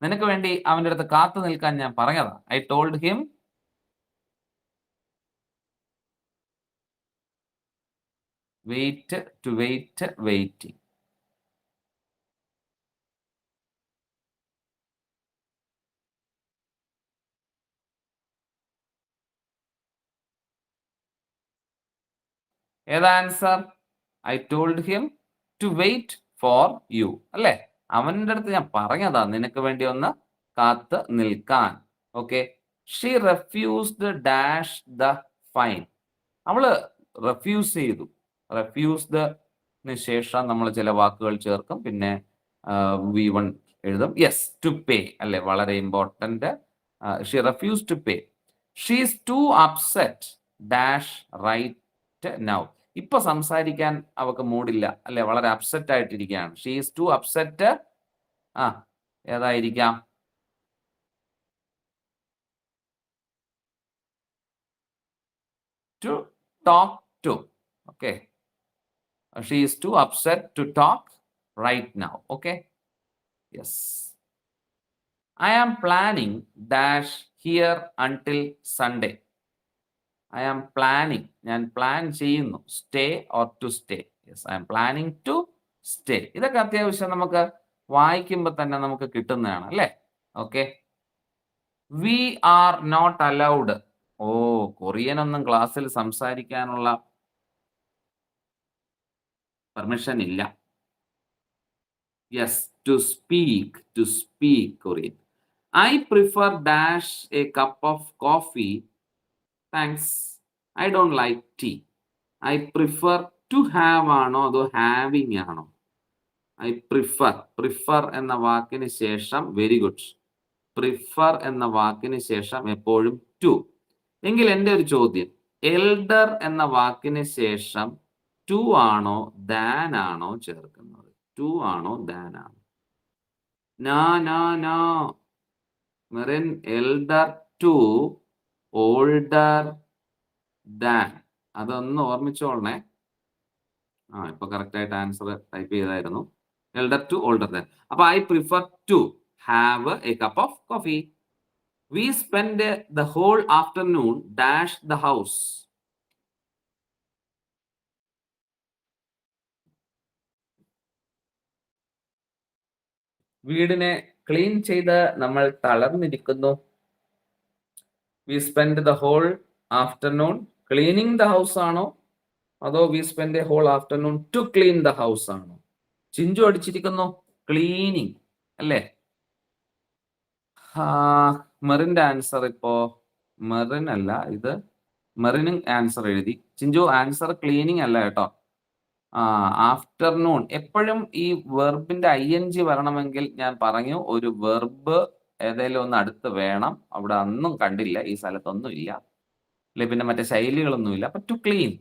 നിനക്ക് വേണ്ടി അവൻ്റെ അടുത്ത് കാത്തു നിൽക്കാൻ ഞാൻ പറഞ്ഞതാ. I told him wait, to wait, waiting. ഏതാ answer? I told him to wait for you അല്ലേ. അവൻ്റെ അടുത്ത് ഞാൻ പറഞ്ഞതാ നിനക്ക് വേണ്ടി ഒന്ന് കാത്ത് നിൽക്കാൻ. Okay, she refused dash the fine. അവള് റെഫ്യൂസ് ചെയ്തു. റെഫ്യൂസ്ഡിന് ശേഷം നമ്മൾ ചില വാക്കുകൾ ചേർക്കും, പിന്നെ V1 എഴുതും. യെസ്, ടു പേ അല്ലേ, വളരെ important. She refuse to pay. She is too upset dash right now. ഇപ്പൊ സംസാരിക്കാൻ അവക്ക് മൂടില്ല അല്ലെ, വളരെ അപ്സെറ്റ് ആയിട്ടിരിക്കുകയാണ്. She is too upset. ഏതായിരിക്കാം? To talk to. Okay, she is too upset to talk right now. Okay, yes. I am planning dash here until Sunday. I am planning, ഞാൻ plan ചെയ്യുന്നു. Stay or to stay. Yes, I am planning to stay. ഇതൊക്കെ അത്യാവശ്യം നമുക്ക് വായിക്കുമ്പോൾ തന്നെ നമുക്ക് കിട്ടുന്നതാണ് അല്ലേ. Okay, we are not allowed. Korean ഒന്നും ക്ലാസ്സിൽ സംസാരിക്കാനുള്ള പെർമിഷൻ ഇല്ല. Yes, to speak Korean. I prefer dash a cup of coffee thanks I don't like tea. I prefer to have ആണോ അതോ ഹാവിങ് ആണോ? ഐ പ്രിഫർ എന്ന വാക്കിന് ശേഷം വെരി ഗുഡ്. പ്രിഫർ എന്ന വാക്കിന് ശേഷം എപ്പോഴും ടു. എങ്കിൽ എൻ്റെ ഒരു ചോദ്യം, എൽഡർ എന്ന വാക്കിന് ശേഷം ടു ആണോ ദാൻ ആണോ ചേർക്കുന്നത്? ടു ആണോ ദാൻ ആണോ? No Merin, elder to older than. അതൊന്ന് ഓർമ്മിച്ചോളണേ. ഇപ്പൊ കറക്റ്റ് ആയിട്ട് ആൻസർ ടൈപ്പ് ചെയ്തായിരുന്നു. Elder to older than. അപ്പൊ I prefer to have a cup of coffee. We spend the whole afternoon dash the house. വീടിനെ ക്ലീൻ ചെയ്ത് നമ്മൾ തളർന്നിരിക്കുന്നു. We spend the whole afternoon cleaning the house ആണോ അതോ we spend the whole afternoon to clean the house ആണോ? Chinchu അടിച്ചിരിക്കുന്നു cleaning അല്ലേ? മെറിന്റെ answer ഇപ്പോ മെറിൻ അല്ല, ഇത് മെറിനും ആൻസർ എഴുതി. ചിഞ്ചു ആൻസർ ക്ലീനിങ് അല്ല കേട്ടോ. ആഫ്റ്റർനൂൺ. എപ്പോഴും ഈ വെർബിന്റെ ING വരണമെങ്കിൽ ഞാൻ പറഞ്ഞു ഒരു വെർബ് ഏതെങ്കിലും ഒന്ന് അടുത്ത് വേണം. അവിടെ ഒന്നും കണ്ടില്ല, ഈ സ്ഥലത്തൊന്നും ഇല്ല, അല്ലെ പിന്നെ മറ്റേ ശൈലികളൊന്നുമില്ല. അപ്പൊ to clean,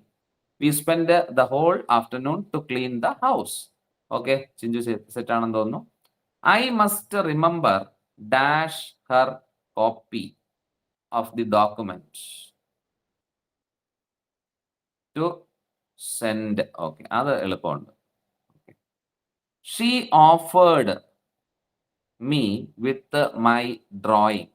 we spend the whole afternoon to clean the house. Okay, Chinchu set ആണെന്ന് തോന്നുന്നു. I must remember dash her copy of the document to send. Okay, അത് എളുപ്പമുണ്ട്. She offered me with my drawing.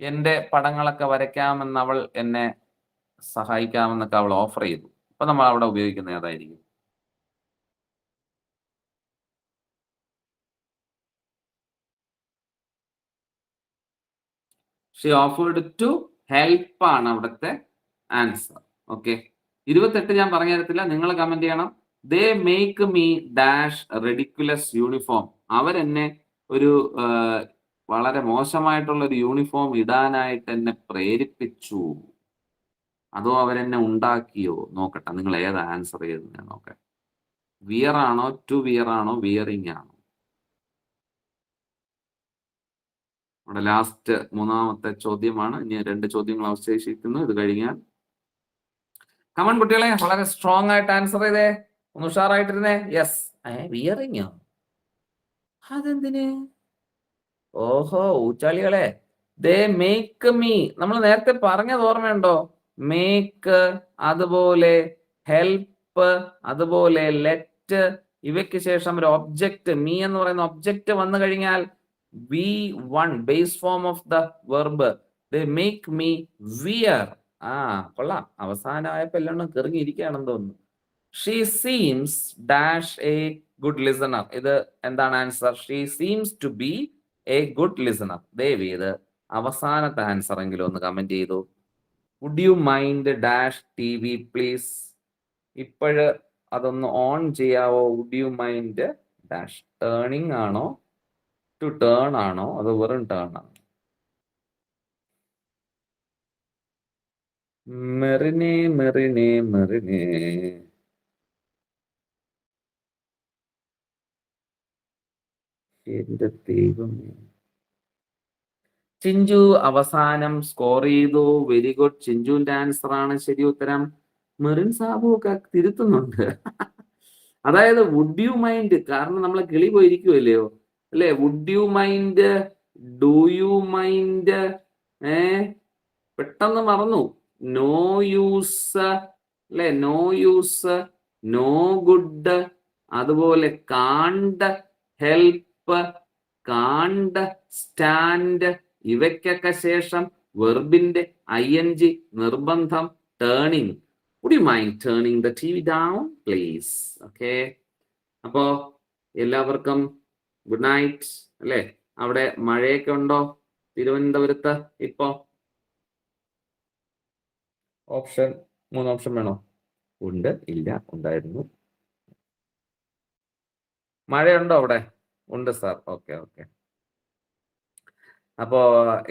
എൻ്റെ പടങ്ങളൊക്കെ വരയ്ക്കാമെന്ന് അവൾ എന്നെ സഹായിക്കാമെന്നൊക്കെ അവൾ offer ചെയ്തു. അപ്പൊ നമ്മൾ അവിടെ ഉപയോഗിക്കുന്ന ഏതായിരിക്കും? ഷീ ഓഫേർഡ് ടു ഹെൽപ്പ് ആണ് അവിടുത്തെ ആൻസർ. ഓക്കെ, 28 ഞാൻ പറഞ്ഞു തരത്തില്ല, നിങ്ങൾ കമന്റ് ചെയ്യണം. ദേ make me dash ridiculous uniform. അവരെന്നെ ഒരു വളരെ മോശമായിട്ടുള്ള ഒരു യൂണിഫോം ഇടാനായിട്ട് എന്നെ പ്രേരിപ്പിച്ചു. അതോ അവരെന്നെ ഉണ്ടാക്കിയോ? നോക്കട്ടെ നിങ്ങൾ ഏത് ആൻസർ ചെയ്ത് ഞാൻ നോക്കട്ടെ. വിയർ ആണോ ടു വിയർ ആണോ വിയറിങ് ആണോ? നമ്മുടെ ലാസ്റ്റ് മൂന്നാമത്തെ ചോദ്യമാണ്. ഇനി 2 ചോദ്യങ്ങൾ അവശേഷിക്കുന്നു. ഇത് കഴിഞ്ഞാൽ കമൺ കുട്ടികളെ, വളരെ സ്ട്രോങ് ആയിട്ട് ആൻസർ ചെയ്തേ, ഒന്ന് ഉഷാറായിട്ടിരുന്നേ. Yes, wearing. അതെന്തിന്? ഓഹോ ഊച്ചാളികളെ, ദേ മേക്ക് മീ. നമ്മൾ നേരത്തെ പറഞ്ഞത് ഓർമ്മയുണ്ടോ? മേക്ക്, അതുപോലെ ഹെൽപ്പ്, അതുപോലെ ലെറ്റ്. ഇവയ്ക്ക് ശേഷം ഒരു ഒബ്ജക്റ്റ്, മീ എന്ന് പറയുന്ന ഒബ്ജക്റ്റ് വന്നു കഴിഞ്ഞാൽ V1 base form of the verb. They make me wear. കൊള്ളാം, അവസാനമായപ്പോ എല്ലാം കിറങ്ങിയിരിക്കുകയാണെന്ന് തോന്നുന്നു. She seems dash a good listener. ഇത് എന്താണ് answer? She seems to be a good listener. ദയവ് ചെയ്ത് അവസാനത്തെ ആൻസർ എങ്കിലും ഒന്ന് കമന്റ് ചെയ്തു. Would you mind dash TV please. ഇപ്പോഴ് അതൊന്ന് ഓൺ ചെയ്യാവോ? Would you mind dash. Turning ആണോ ടു ടേൺ ആണോ അതോ വെറും ടേൺ ആണോ? മെറിനെ മെറിനെ മെറിനെ, എന്റെ ദൈവമേ. ചിഞ്ചു അവസാനം സ്കോർ ചെയ്തു. വെരി ഗുഡ്, ചിഞ്ചുവിന്റെ ആൻസർ ആണ് ശരി ഉത്തരം. മെറിൻ സാബു ഒക്കെ തിരുത്തുന്നുണ്ട്. അതായത് വുഡ് യു മൈൻഡ്, കാരണം നമ്മളെ കിളി പോയിരിക്കുമല്ലയോ അല്ലെ? Would you mind, do you mind, പെട്ടെന്ന് മറന്നു. നോ യൂസ് അല്ലെ? നോ യൂസ്, നോ ഗുഡ്, അതുപോലെ കാണ്ട് ഹെൽപ്പ്, കാണ്ട് സ്റ്റാൻഡ്. ഇവയ്ക്കൊക്കെ ശേഷം വെർബിന്റെ ING നിർബന്ധം. Turning. Would you mind turning the TV down please? Okay, അപ്പോ എല്ലാവർക്കും ഗുഡ് നൈറ്റ് അല്ലെ? അവിടെ മഴയൊക്കെ ഉണ്ടോ തിരുവനന്തപുരത്ത് ഇപ്പോ? ഓപ്ഷൻ 3 ഓപ്ഷൻ വേണോ? ഉണ്ട്, ഇല്ല, ഉണ്ടായിരുന്നു. മഴയുണ്ടോ അവിടെ? ഉണ്ട് സാർ. ഓക്കെ. അപ്പോൾ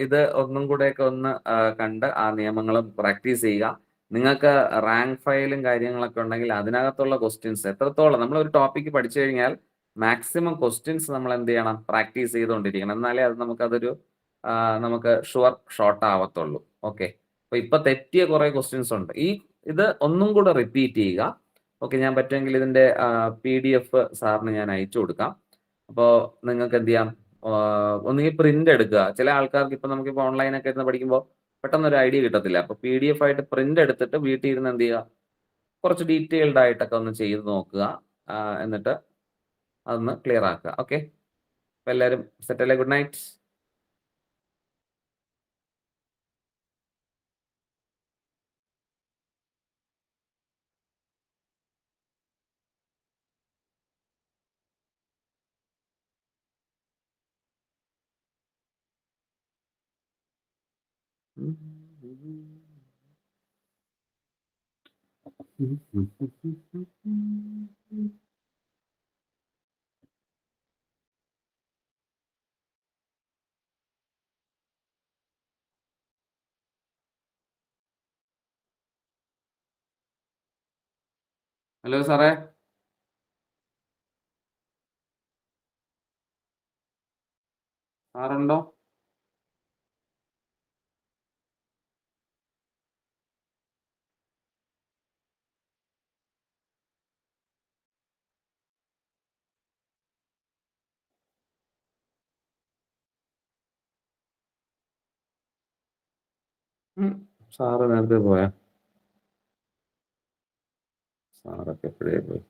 ഇത് ഒന്നും കൂടെയൊക്കെ ഒന്ന് കണ്ട് ആ നിയമങ്ങളും പ്രാക്ടീസ് ചെയ്യുക. നിങ്ങൾക്ക് റാങ്ക് ഫയലും കാര്യങ്ങളൊക്കെ ഉണ്ടെങ്കിൽ അതിനകത്തുള്ള ക്വസ്റ്റ്യൻസ് എത്രത്തോളം നമ്മളൊരു ടോപ്പിക്ക് പഠിച്ചു കഴിഞ്ഞാൽ മാക്സിമം ക്വസ്റ്റ്യൻസ് നമ്മൾ എന്ത് ചെയ്യണം? പ്രാക്ടീസ് ചെയ്തുകൊണ്ടിരിക്കണം. എന്നാലേ അത് നമുക്കതൊരു നമുക്ക് ഷുവർ ഷോട്ട് ആവത്തുള്ളൂ. ഓക്കെ. അപ്പൊ ഇപ്പൊ തെറ്റിയ കുറെ ക്വസ്റ്റ്യൻസ് ഉണ്ട്. ഇത് ഒന്നും കൂടെ റിപ്പീറ്റ് ചെയ്യുക. ഓക്കെ. ഞാൻ പറ്റുമെങ്കിൽ ഇതിന്റെ PDF സാറിന് ഞാൻ അയച്ചു കൊടുക്കാം. അപ്പോൾ നിങ്ങൾക്ക് എന്ത് ചെയ്യാം? ഒന്നുകിൽ പ്രിന്റ് എടുക്കുക. ചില ആൾക്കാർക്ക് ഇപ്പൊ നമുക്കിപ്പോൾ ഓൺലൈനൊക്കെ ഇരുന്ന് പഠിക്കുമ്പോൾ പെട്ടെന്ന് ഒരു ഐഡിയ കിട്ടത്തില്ല. അപ്പൊ PDF ആയിട്ട് പ്രിന്റ് എടുത്തിട്ട് വീട്ടിൽ ഇരുന്ന് എന്ത് ചെയ്യുക? കുറച്ച് ഡീറ്റെയിൽഡ് ആയിട്ടൊക്കെ ഒന്ന് ചെയ്ത് നോക്കുക. എന്നിട്ട് അതൊന്ന് ക്ലിയർ ആക്കുക. ഓക്കെ. അപ്പൊ എല്ലാവരും സെറ്റ് അല്ലേ? Good night. ഹലോ സാറേ. സാറുണ്ടോ? സാറ് നേരത്തെ പോയാ? സാറൊക്കെ എപ്പോഴേ പോയി.